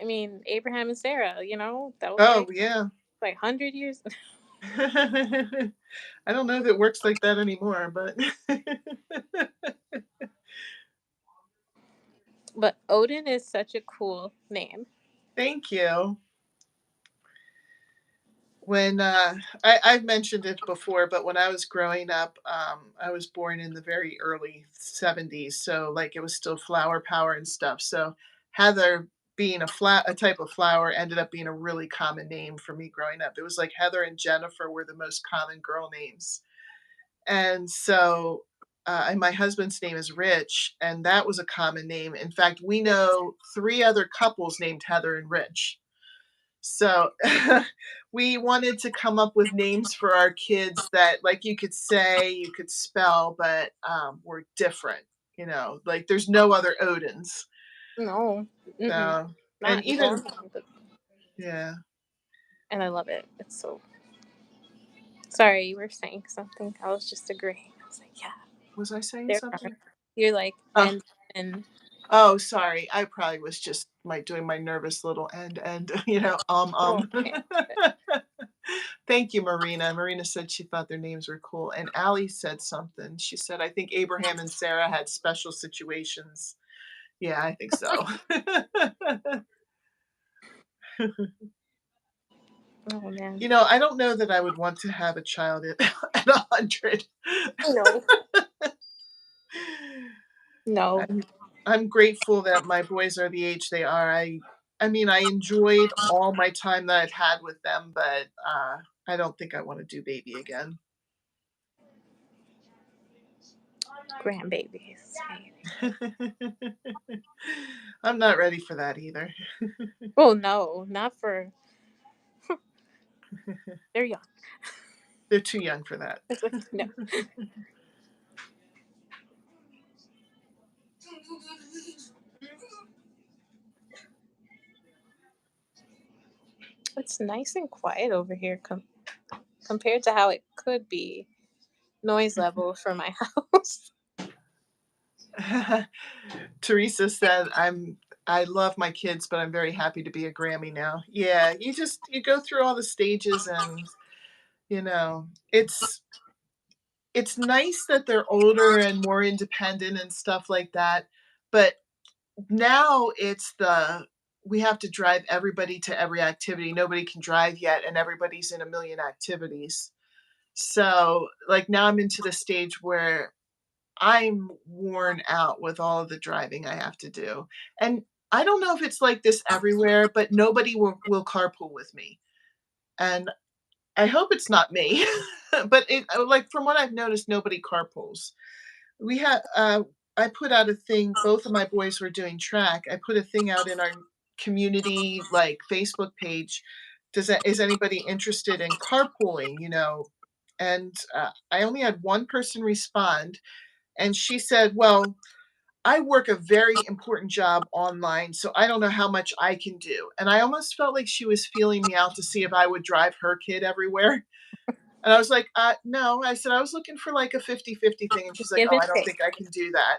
I mean, Abraham and Sarah. That was Oh, like yeah. 100 years. I don't know if it works like that anymore, but But Odin is such a cool name. thank you. When I've mentioned it before, but when I was growing up, I was born in the very early 70s, so like it was still flower power and stuff. So Heather being a type of flower ended up being a really common name for me growing up. It was like Heather and Jennifer were the most common girl names. And so and my husband's name is Rich, and that was a common name. In fact, we know 3 other couples named Heather and Rich. So we wanted to come up with names for our kids that like you could say, you could spell, but were different. You know, like there's no other Odins. No, mm-mm. So and Not even normal. But, yeah, and I love it. It's so. Sorry, you were saying something. I was just agreeing. I was like, yeah, was I saying they're common. something? You're like, Oh, and oh, sorry. I probably was just doing my nervous little and you know oh, okay. Thank you, Marina. Marina said she thought their names were cool, and Allie said something. She said, "I think Abraham and Sarah had special situations." Yeah, I think so. Oh man, You know, I don't know that I would want to have a child at 100. no, no. I'm, I'm grateful that my boys are the age they are. I mean, I enjoyed all my time that I've had with them, but I don't think I want to do baby again. Grandbabies. I'm not ready for that either. Oh no, not for. They're young. They're too young for that. It's like, no. It's nice and quiet over here compared to how it could be. Noise level for my house. Teresa said, I love my kids, but I'm very happy to be a Grammy now. Yeah, you go through all the stages and you know, it's nice that they're older and more independent and stuff like that, but now it's we have to drive everybody to every activity. Nobody can drive yet, and everybody's in a million activities. So, like, now I'm into the stage where I'm worn out with all of the driving I have to do. And I don't know if it's like this everywhere, but nobody will carpool with me. And I hope it's not me. But like from what I've noticed, nobody carpools. We had I put out a thing, both of my boys were doing track. I put a thing out in our community like Facebook page. Is anybody interested in carpooling, you know? And I only had one person respond, and she said, "Well, I work a very important job online, so I don't know how much I can do." And I almost felt like she was feeling me out to see if I would drive her kid everywhere. And I was like, no. I said, I was looking for like a 50-50 thing. And she's like, Give oh, and I don't take. think I can do that.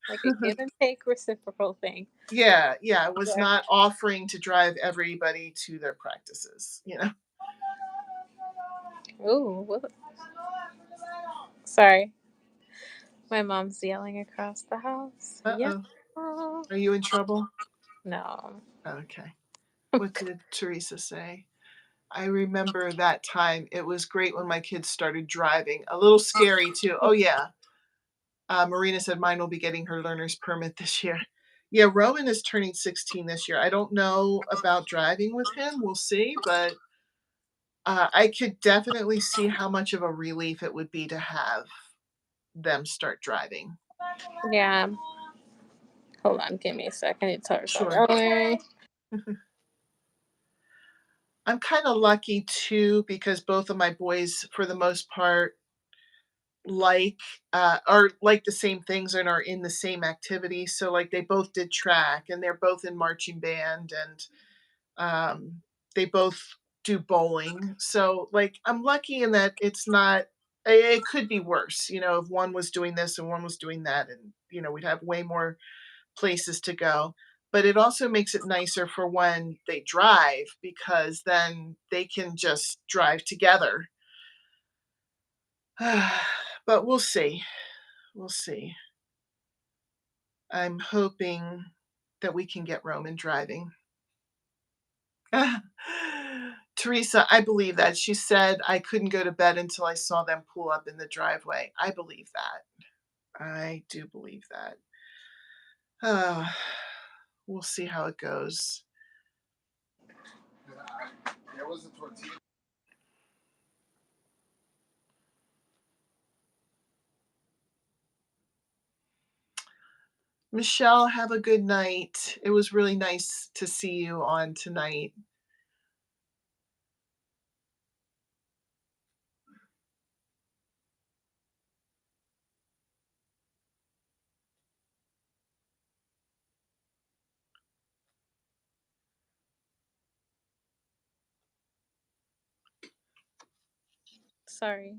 Like a give and take reciprocal thing. Yeah. I was Yeah. not offering to drive everybody to their practices, you know? Ooh. Sorry. My mom's yelling across the house. Yeah. Uh-oh. Are you in trouble? No. Okay. What did Teresa say? I remember that time. It was great when my kids started driving. A little scary too. Oh yeah. Marina said mine will be getting her learner's permit this year. Yeah, Roman is turning 16 this year. I don't know about driving with him. We'll see, but I could definitely see how much of a relief it would be to have them start driving. Yeah. Hold on, give me a second. I need to tell her Sure. something. I'm kind of lucky too because both of my boys, for the most part, like are like the same things and are in the same activity. So like they both did track and they're both in marching band and they both do bowling. So like I'm lucky in that it's not it could be worse, you know, if one was doing this and one was doing that and you know, we'd have way more places to go. But it also makes it nicer for when they drive because then they can just drive together. But we'll see. We'll see. I'm hoping that we can get Roman driving. Teresa, I believe that. She said I couldn't go to bed until I saw them pull up in the driveway. I believe that. I do believe that. We'll see how it goes. There was a tortilla. Michelle, have a good night. It was really nice to see you on tonight. Sorry.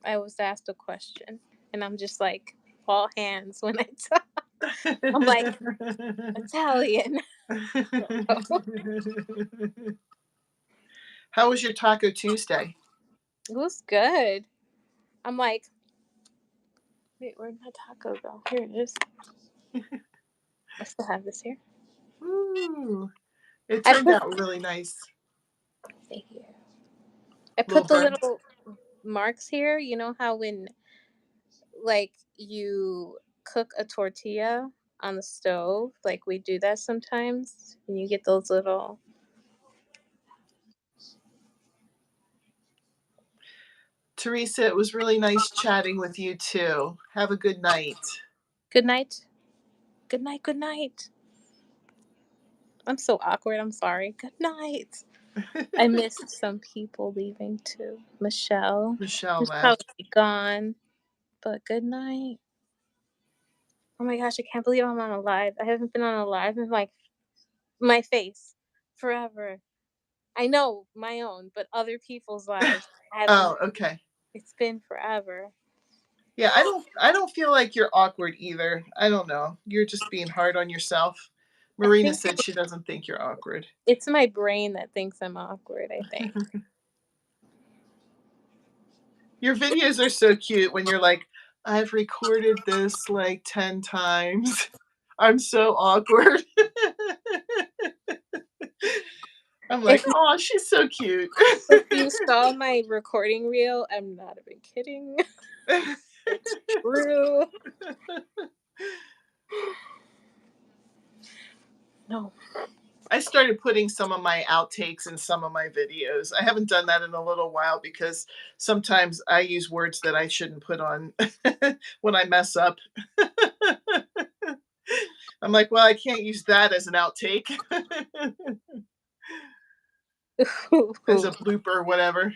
I was asked a question, and I'm just like all hands when I talk. I'm like Italian. How was your Taco Tuesday? It was good. I'm like, wait, where'd my taco go? Here it is. I still have this here. Ooh, it I turned put out really nice. Thank you. I Little put the burnt. little marks here. You know how when like you cook a tortilla on the stove, like we do that sometimes, and you get those little. Teresa, it was really nice chatting with you too. Have a good night. Good night. Good night. Good night. I'm so awkward. I'm sorry. Good night. I missed some people leaving too. Michelle. Michelle She's left. probably gone. But good night. Oh my gosh, I can't believe I'm on a live. I haven't been on a live in like my face forever. I know my own, but other people's lives. I haven't. Oh, okay. It's been forever. Yeah, I don't feel like you're awkward either. I don't know. You're just being hard on yourself. I Marina think said she doesn't think you're awkward. it's my brain that thinks I'm awkward, I think. Your videos are so cute when you're like, "I've recorded this like 10 times. I'm so awkward." I'm like, If "Oh, she's so cute." if you saw my recording reel, I'm not even kidding. It's true. No. I started putting some of my outtakes in some of my videos. I haven't done that in a little while because sometimes I use words that I shouldn't put on when I mess up. I'm like, well, I can't use that as an outtake, as a blooper or whatever.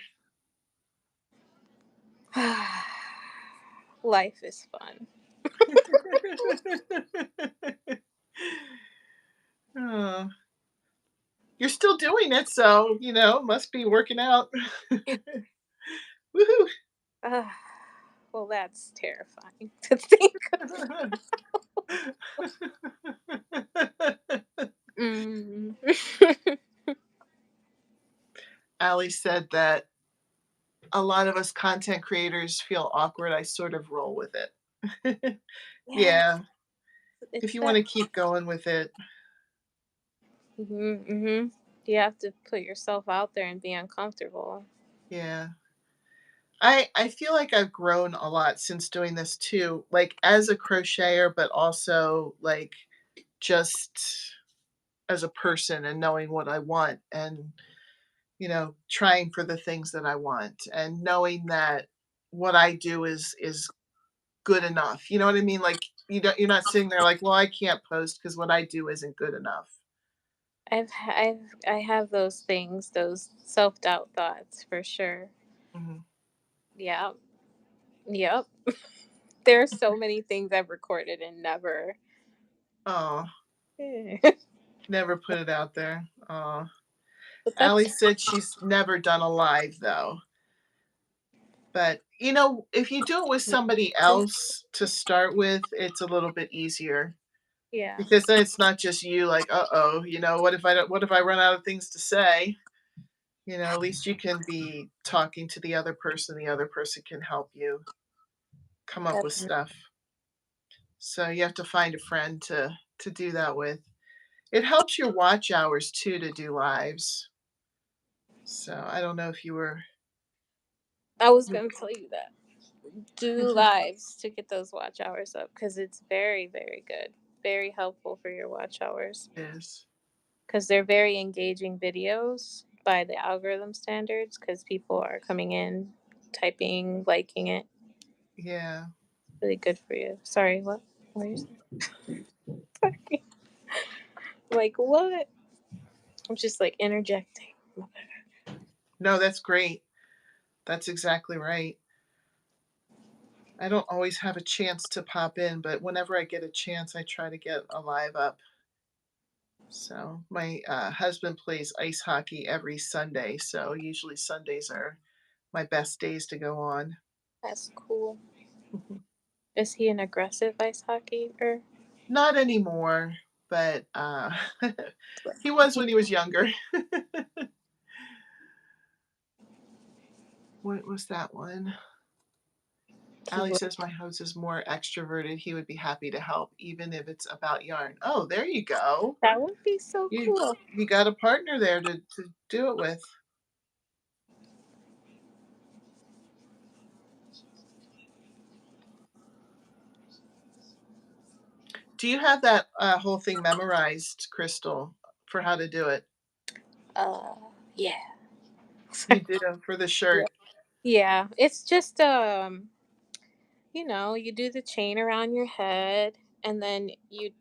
Life is fun. Oh, you're still doing it, so must be working out. Woohoo! Well, that's terrifying to think of. Ali said that a lot of us content creators feel awkward. I sort of roll with it. Yeah, Yeah, if it's you want that. to keep going with it. You have to put yourself out there and be uncomfortable. Yeah. I feel like I've grown a lot since doing this too, like as a crocheter, but also like just as a person and knowing what I want and trying for the things that I want and knowing that what I do is good enough. You know what I mean? Like you're not sitting there like, well, I can't post because what I do isn't good enough. I have those things, those self-doubt thoughts for sure. Mhm. Yeah. Yep. There are so many things I've recorded and never. Oh, but never put it out there. Oh, that's Allie said she's never done a live though. But if you do it with somebody else to start with, it's a little bit easier yeah. because then it's not just you like, uh-oh, what if I run out of things to say? At least you can be talking to the other person can help you come up with That's stuff. So you have to find a friend to do that with. It helps your watch hours too to do lives. So I don't know if you were I was gonna tell you that. Do lives to get those watch hours up because it's very, very good. Very helpful for your watch hours. is. Because they're very engaging videos by the algorithm standards because people are coming in, typing, liking it. Yeah. Really good for you. Sorry, what? What are you saying? Sorry. Like, what? I'm just like interjecting. No, that's great. That's exactly right. I don't always have a chance to pop in, but whenever I get a chance, I try to get a live up. So my husband plays ice hockey every Sunday, so usually Sundays are my best days to go on. That's cool. Is he an aggressive ice hockey or? Not anymore, but he was when he was younger. What was that one? He Allie would. says my host is more extroverted. He would be happy to help, even if it's about yarn. Oh, there you go. That would be so You cool. you got a partner there to do it with. Do you have that whole thing memorized, Crystal, for how to do it? Uh, yeah. You do for the Yeah. shirt. Yeah. It's just you do the chain around your head, and then you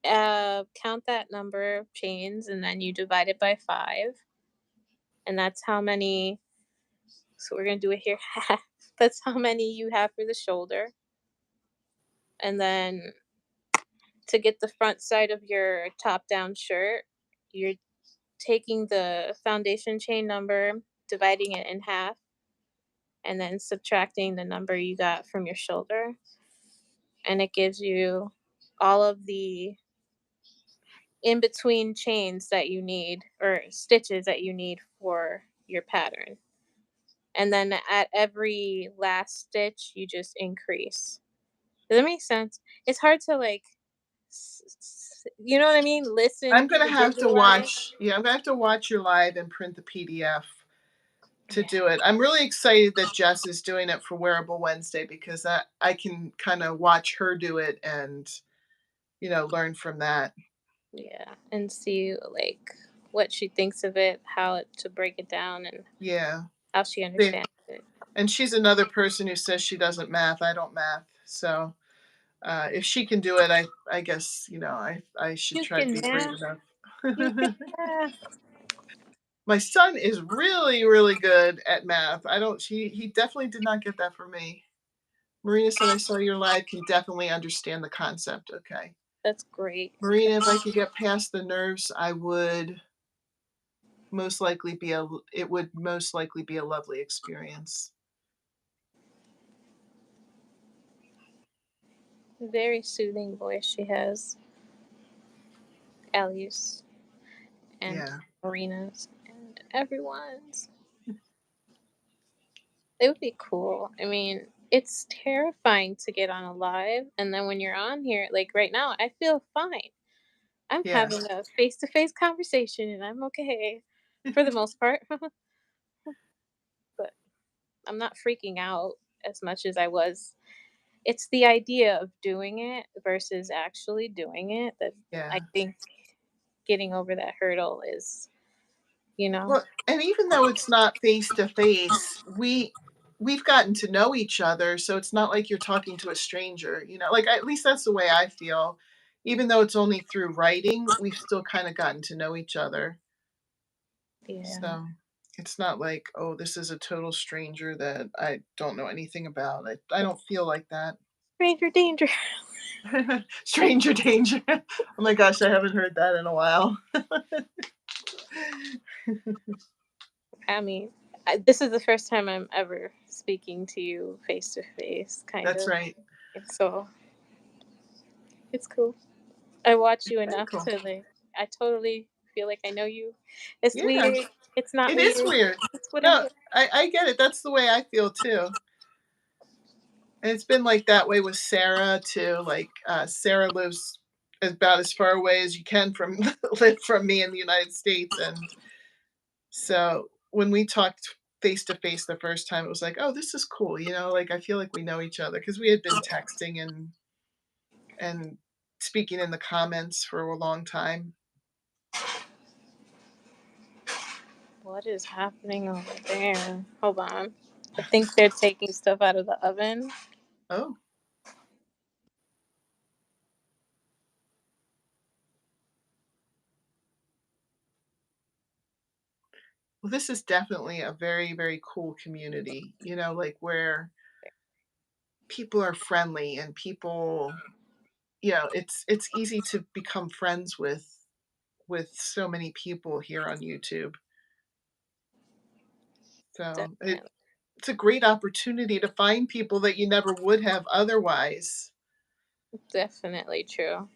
count that number of chains, and then you divide it by 5, and that's how many. So we're gonna do it here. That's how many you have for the shoulder, and then to get the front side of your top down shirt, you're taking the foundation chain number, dividing it in half, and then subtracting the number you got from your shoulder. And it gives you all of the in between chains that you need or stitches that you need for your pattern. and then at every last stitch, you just increase. Does that make sense? It's hard to like, you know what I mean? Listen I'm to gonna the have to visualize. watch. Yeah, I'm gonna have to watch your live and print the PDF to Yeah, do it. I'm really excited that Jess is doing it for Wearable Wednesday because I can kind of watch her do it and learn from that. yeah, and see like what she thinks of it, to break it down, and Yeah. how she They- understands it. And she's another person who says she doesn't math. I don't math. So if she can do it, I guess, I should You try to can be brave math. You can enough. math. My son is really, really good at math. I don't, he definitely did not get that from me. Marina said, I saw your live, can definitely understand the concept. Okay. That's great. Marina, if I could get past the nerves, it would most likely be a lovely experience. Very soothing voice she has. Allie's and Yeah. Marina's and everyone's. It would be cool. I mean, it's terrifying to get on a live, and then when you're on here, like right now, I feel fine. I'm Yeah. having a face to face conversation, and I'm okay for the most part. But I'm not freaking out as much as I was. It's the idea of doing it versus actually doing it that I Yeah. think getting over that hurdle is, you know, Well, and even though it's not face to face, we've gotten to know each other, so it's not like you're talking to a stranger, like at least that's the way I feel. Even though it's only through writing, we've still kind of gotten to know each other. yeah. So it's not like, oh, this is a total stranger that I don't know anything about. I don't feel like that. Stranger danger. Stranger danger. Oh my gosh, I haven't heard that in a while. I mean, this is the first time I'm ever speaking to you face to face, kind That's of. right. And so it's cool. I watch you Very enough cool. to like, I totally feel like I know you. It's Yeah, weird. It's not it is weird. weird. It's whatever. No, I get it. That's the way I feel too. And it's been like that way with Sarah too. Like Sarah lives about as far away as you can from live from me in the United States, and so when we talked face to face the first time, it was like, oh, this is cool. Like I feel like we know each other because we had been texting and speaking in the comments for a long time. What is happening over there? Hold on. I think they're taking stuff out of the oven. Oh, well, this is definitely a very, very cool community, like where people are friendly and people, it's easy to become friends with so many people here on YouTube. So Definitely, it's a great opportunity to find people that you never would have otherwise. definitely true.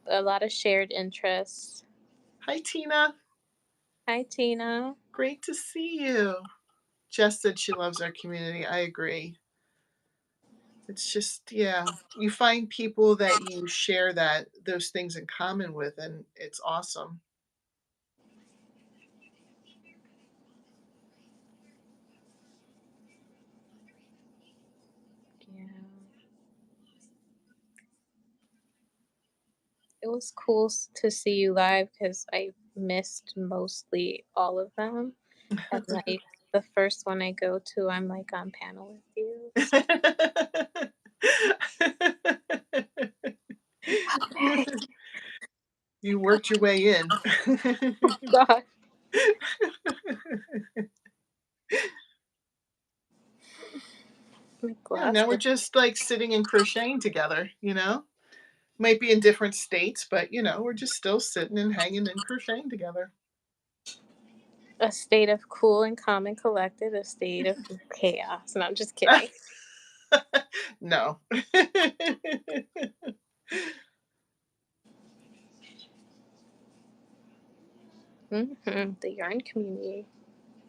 A lot of shared interests. Hi, Tina. Hi, Tina. Great to see you. Jess said she loves our community. I agree. It's just, yeah, you find people that you share those things in common with, and it's awesome. Yeah. It was cool to see you live because I missed mostly all of them. And like the first one I go to, I'm like on panel with you. So You worked your way in. God, my Yeah, now we're glasses. just like sitting and crocheting together. Might be in different states, but we're just still sitting and hanging and crocheting together. A state of cool and calm and collected, a state of chaos. No, I'm just kidding. No. The yarn community.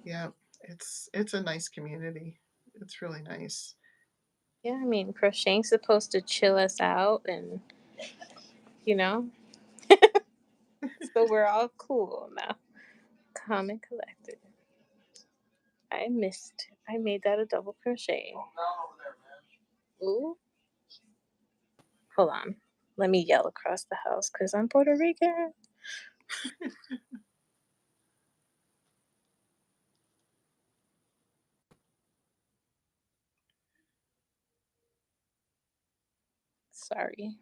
Yeah. It's a nice community. It's really nice. Yeah, I mean, crocheting's supposed to chill us out and, you know, so we're all cool now. Calm and collected. I missed. I made that a double crochet. Ooh. Hold on. Let me yell across the house because I'm Puerto Rican. Sorry.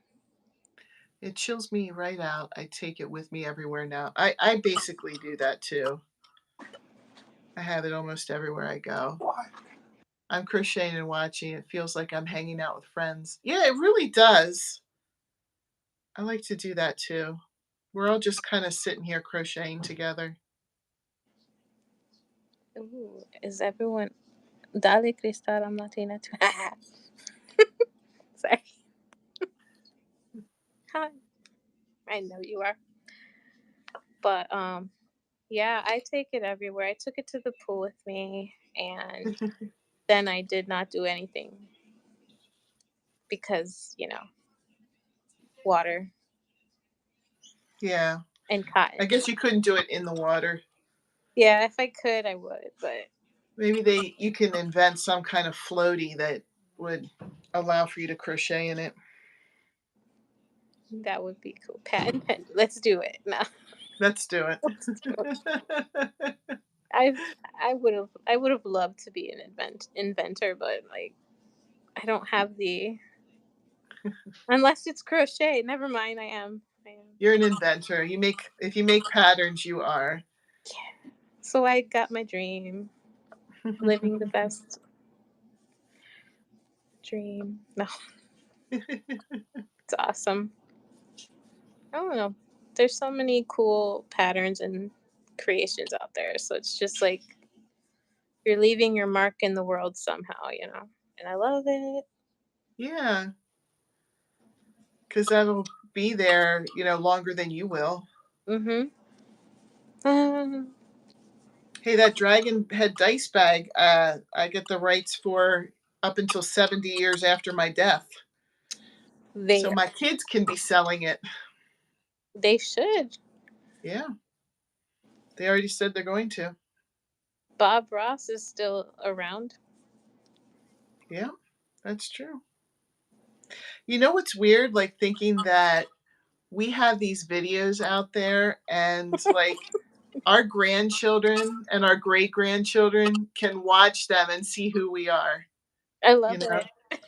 It chills me right out. I take it with me everywhere now. I basically do that too. I have it almost everywhere I go. I'm crocheting and watching. It feels like I'm hanging out with friends. Yeah, it really does. I like to do that too. We're all just kind of sitting here crocheting together. Ooh, is everyone? Dale Cristal, I'm Latina too. Sorry. Hi. I know you are. But yeah, I take it everywhere. I took it to the pool with me and then I did not do anything because, water Yeah. and I cotton. guess you couldn't do it in the water. Yeah, if I could, I would, but Maybe you can invent some kind of floaty that would allow for you to crochet in it. that would be cool. Patent pending. Let's do it. No, Let's do it. let's do it. I I would have loved to be an inventor, but like I don't have the unless it's crochet. Never mind. I am. You're an inventor. If you make patterns, you are. Yeah. So I got my dream. Living the best dream. No, it's awesome. I don't know. There's so many cool patterns and creations out there. So it's just like you're leaving your mark in the world somehow. And I love it. Yeah, because that'll be there, longer than you will. Mm-hmm. Hey, that dragon head dice bag, I get the rights for up until 70 years after my death. they So my kids can be selling it. they should. Yeah, they already said they're going to. Bob Ross is still around. Yeah, that's true. You know what's weird? Like thinking that we have these videos out there and like our grandchildren and our great grandchildren can watch them and see who we are. I You love know, it.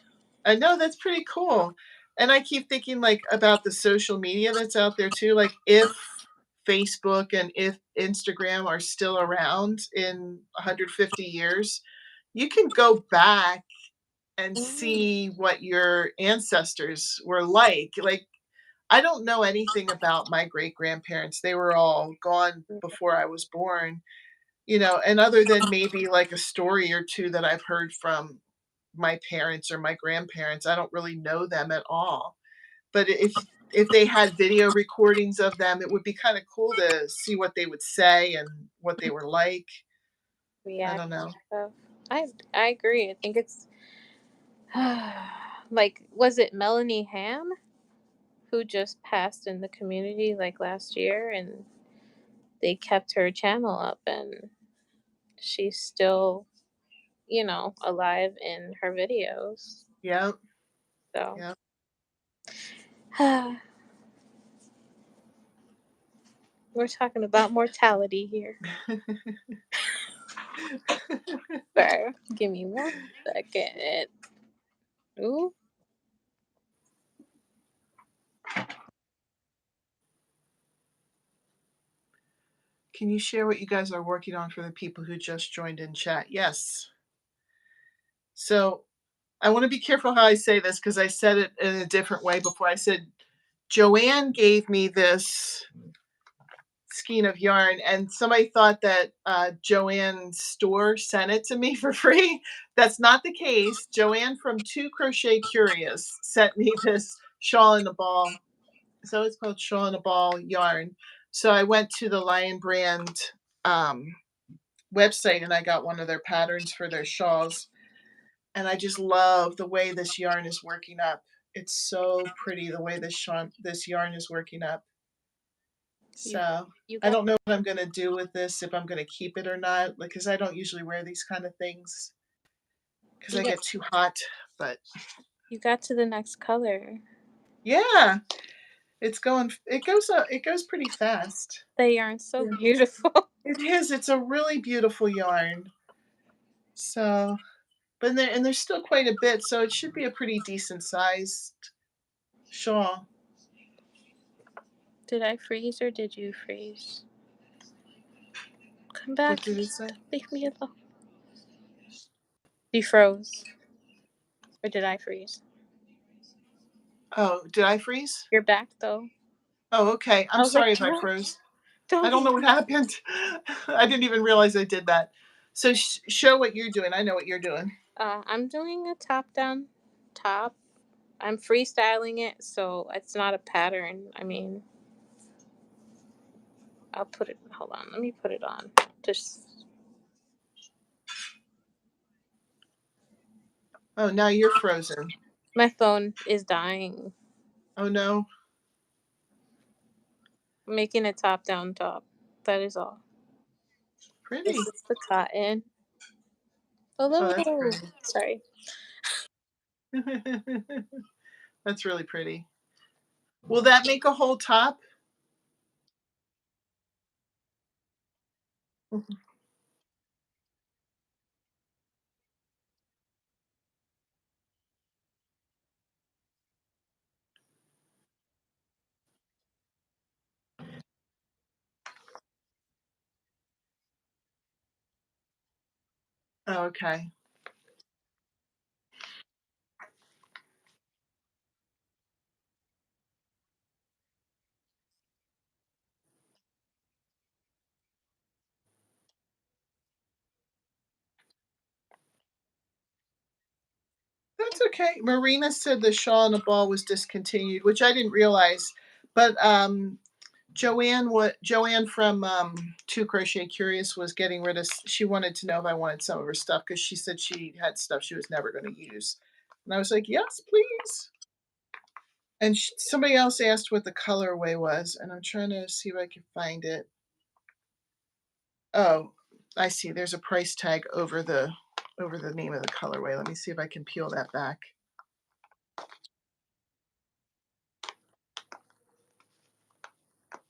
I know that's pretty cool. And I keep thinking like about the social media that's out there too. Like if Facebook and if Instagram are still around in 150 years, you can go back and see what your ancestors were like. Like I don't know anything about my great grandparents. They were all gone before I was born, and other than maybe like a story or two that I've heard from my parents or my grandparents, I don't really know them at all. But if they had video recordings of them, it would be kind of cool to see what they would say and what they were like. I React don't know. stuff. I agree. I think it's like was it Melanie Ham who just passed in the community like last year and they kept her channel up and she's still, alive in her videos. Yeah, So yeah. we're talking about mortality here. So give me 1 second. Ooh. Can you share what you guys are working on for the people who just joined in chat? Yes. So I want to be careful how I say this because I said it in a different way before. I said Joanne gave me this skein of yarn, and somebody thought that Joanne's store sent it to me for free. That's not the case. Joanne from Two Crochet Curious sent me this shawl and a ball. So it's called shawl and a ball yarn. So I went to the Lion Brand website and I got one of their patterns for their shawls. And I just love the way this yarn is working up. It's so pretty the way this yarn is working up. You So you I got don't know what I'm going to do with this, if I'm going to keep it or not, because I don't usually wear these kind of things because you I got get too hot. But you got to the next color. yeah, it goes pretty fast. The yarn's so Yeah. beautiful. It is. It's a really beautiful yarn. So, but there's still quite a bit, so it should be a pretty decent sized shawl. Did I freeze or did you freeze? Come back. What did it say? Leave me alone. You froze. Or did I freeze? Oh, did I freeze? You're back though. Oh, okay. I I'm was like, sorry if I don't, froze. I don't don't know what happened. I didn't even realize I did that. So show what you're doing. I know what you're doing. I'm doing a top down top. I'm freestyling it, so it's not a pattern. I mean, I'll put it. Hold on, let me put it on. Just Oh, now you're frozen. my phone is dying. Oh no. I'm making a top down top. That is all. This Pretty. is the cotton. Oh, that's Hello. pretty. Sorry. That's really pretty. Will that make a whole top? Oh, okay. That's okay. Marina said the shawl and a ball was discontinued, which I didn't realize. But Joanne from Two Crochet Curious was getting rid of. She wanted to know if I wanted some of her stuff because she said she had stuff she was never going to use, and I was like, yes, please. And somebody else asked what the colorway was, and I'm trying to see if I can find it. Oh, I see. There's a price tag over the name of the colorway. Let me see if I can peel that back.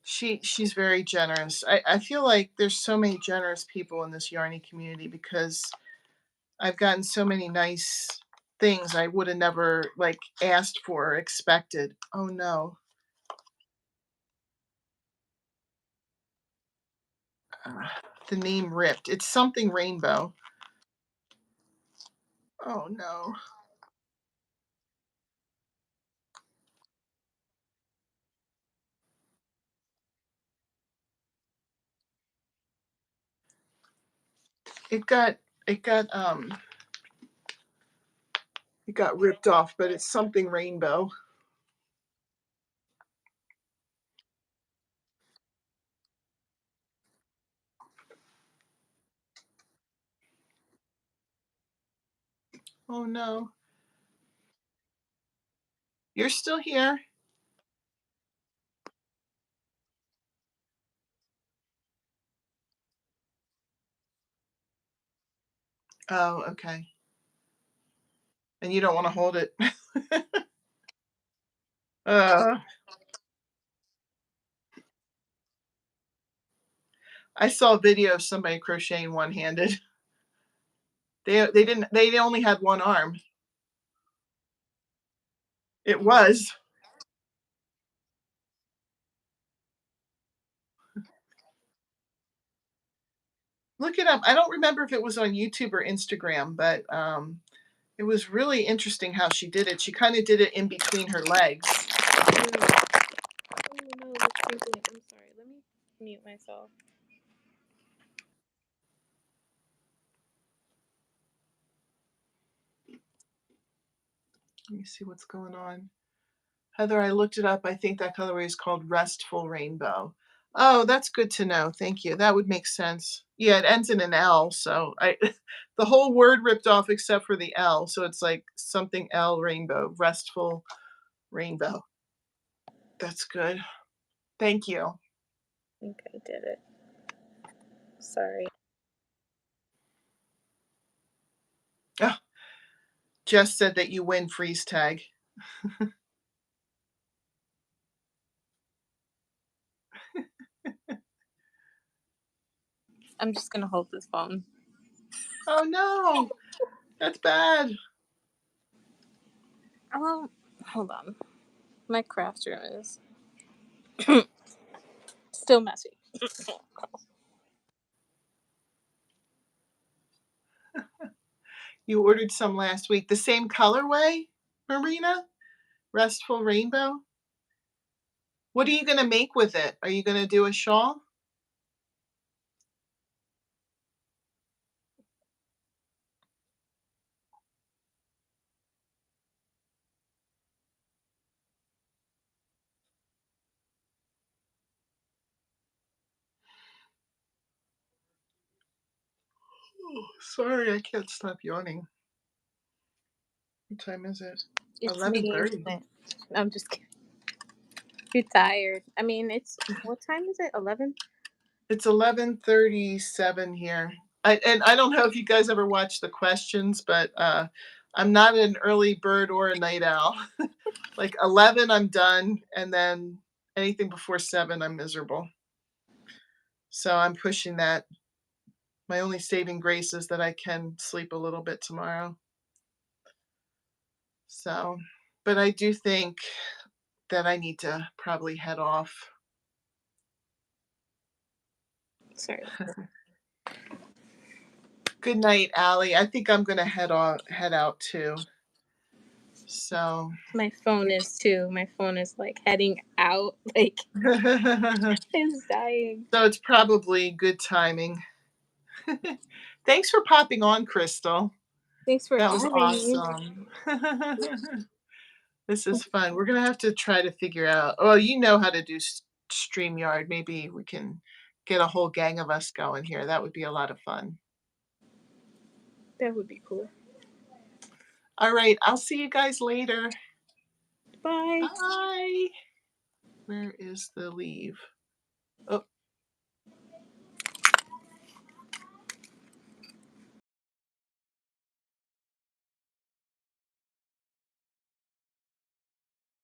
She's very generous. I feel like there's so many generous people in this yarny community because I've gotten so many nice things I would have never like asked for or expected. Oh no. The name ripped. It's something rainbow. Oh no. It got it got um it got ripped off, but it's something rainbow. Oh no. You're still here. Oh, okay. And you don't want to hold it. uh, I saw a video of somebody crocheting one-handed. They only had one arm. It was. Look it up. I don't remember if it was on YouTube or Instagram, but it was really interesting how she did it. She kind of did it in between her legs. Oh no, the sprinkling. I'm sorry. Let me mute myself. Let me see what's going on. Heather, I looked it up. I think that colorway is called Restful Rainbow. Oh, that's good to know. Thank you. That would make sense. Yeah, it ends in an L, so I the whole word ripped off except for the L, so it's like something L rainbow, restful rainbow. That's good. Thank you. I think I did it. Sorry. Oh, Jess said that you win freeze tag. I'm just gonna hold this phone. Oh no, that's bad. Oh, hold on. My craft room is still messy. You ordered some last week. The same colorway, Marina? Restful rainbow? What are you going to make with it? Are you going to do a shawl? Oh, sorry, I can't stop yawning. What time is it? It's me. 11:30. I'm just kidding. Too tired. I mean, it's what time is it? 11. It's 11:37 here. And I don't know if you guys ever watch the questions, but I'm not an early bird or a night owl. Like 11, I'm done, and then anything before 7, I'm miserable. So I'm pushing that. My only saving grace is that I can sleep a little bit tomorrow. So, but I do think that I need to probably head off. Sorry. Good night, Allie. I think I'm gonna head out too. So My phone is too. My phone is like heading out. Like so it's dying. it's probably good timing. Thanks for popping on, Crystal. Thanks for That was having me. awesome. This is fun. We're gonna have to try to figure out. Oh, you know how to do StreamYard. Maybe we can get a whole gang of us going here. That would be a lot of fun. That would be cool. All right, I'll see you guys later. Bye. Bye. Where is the leave? Oh.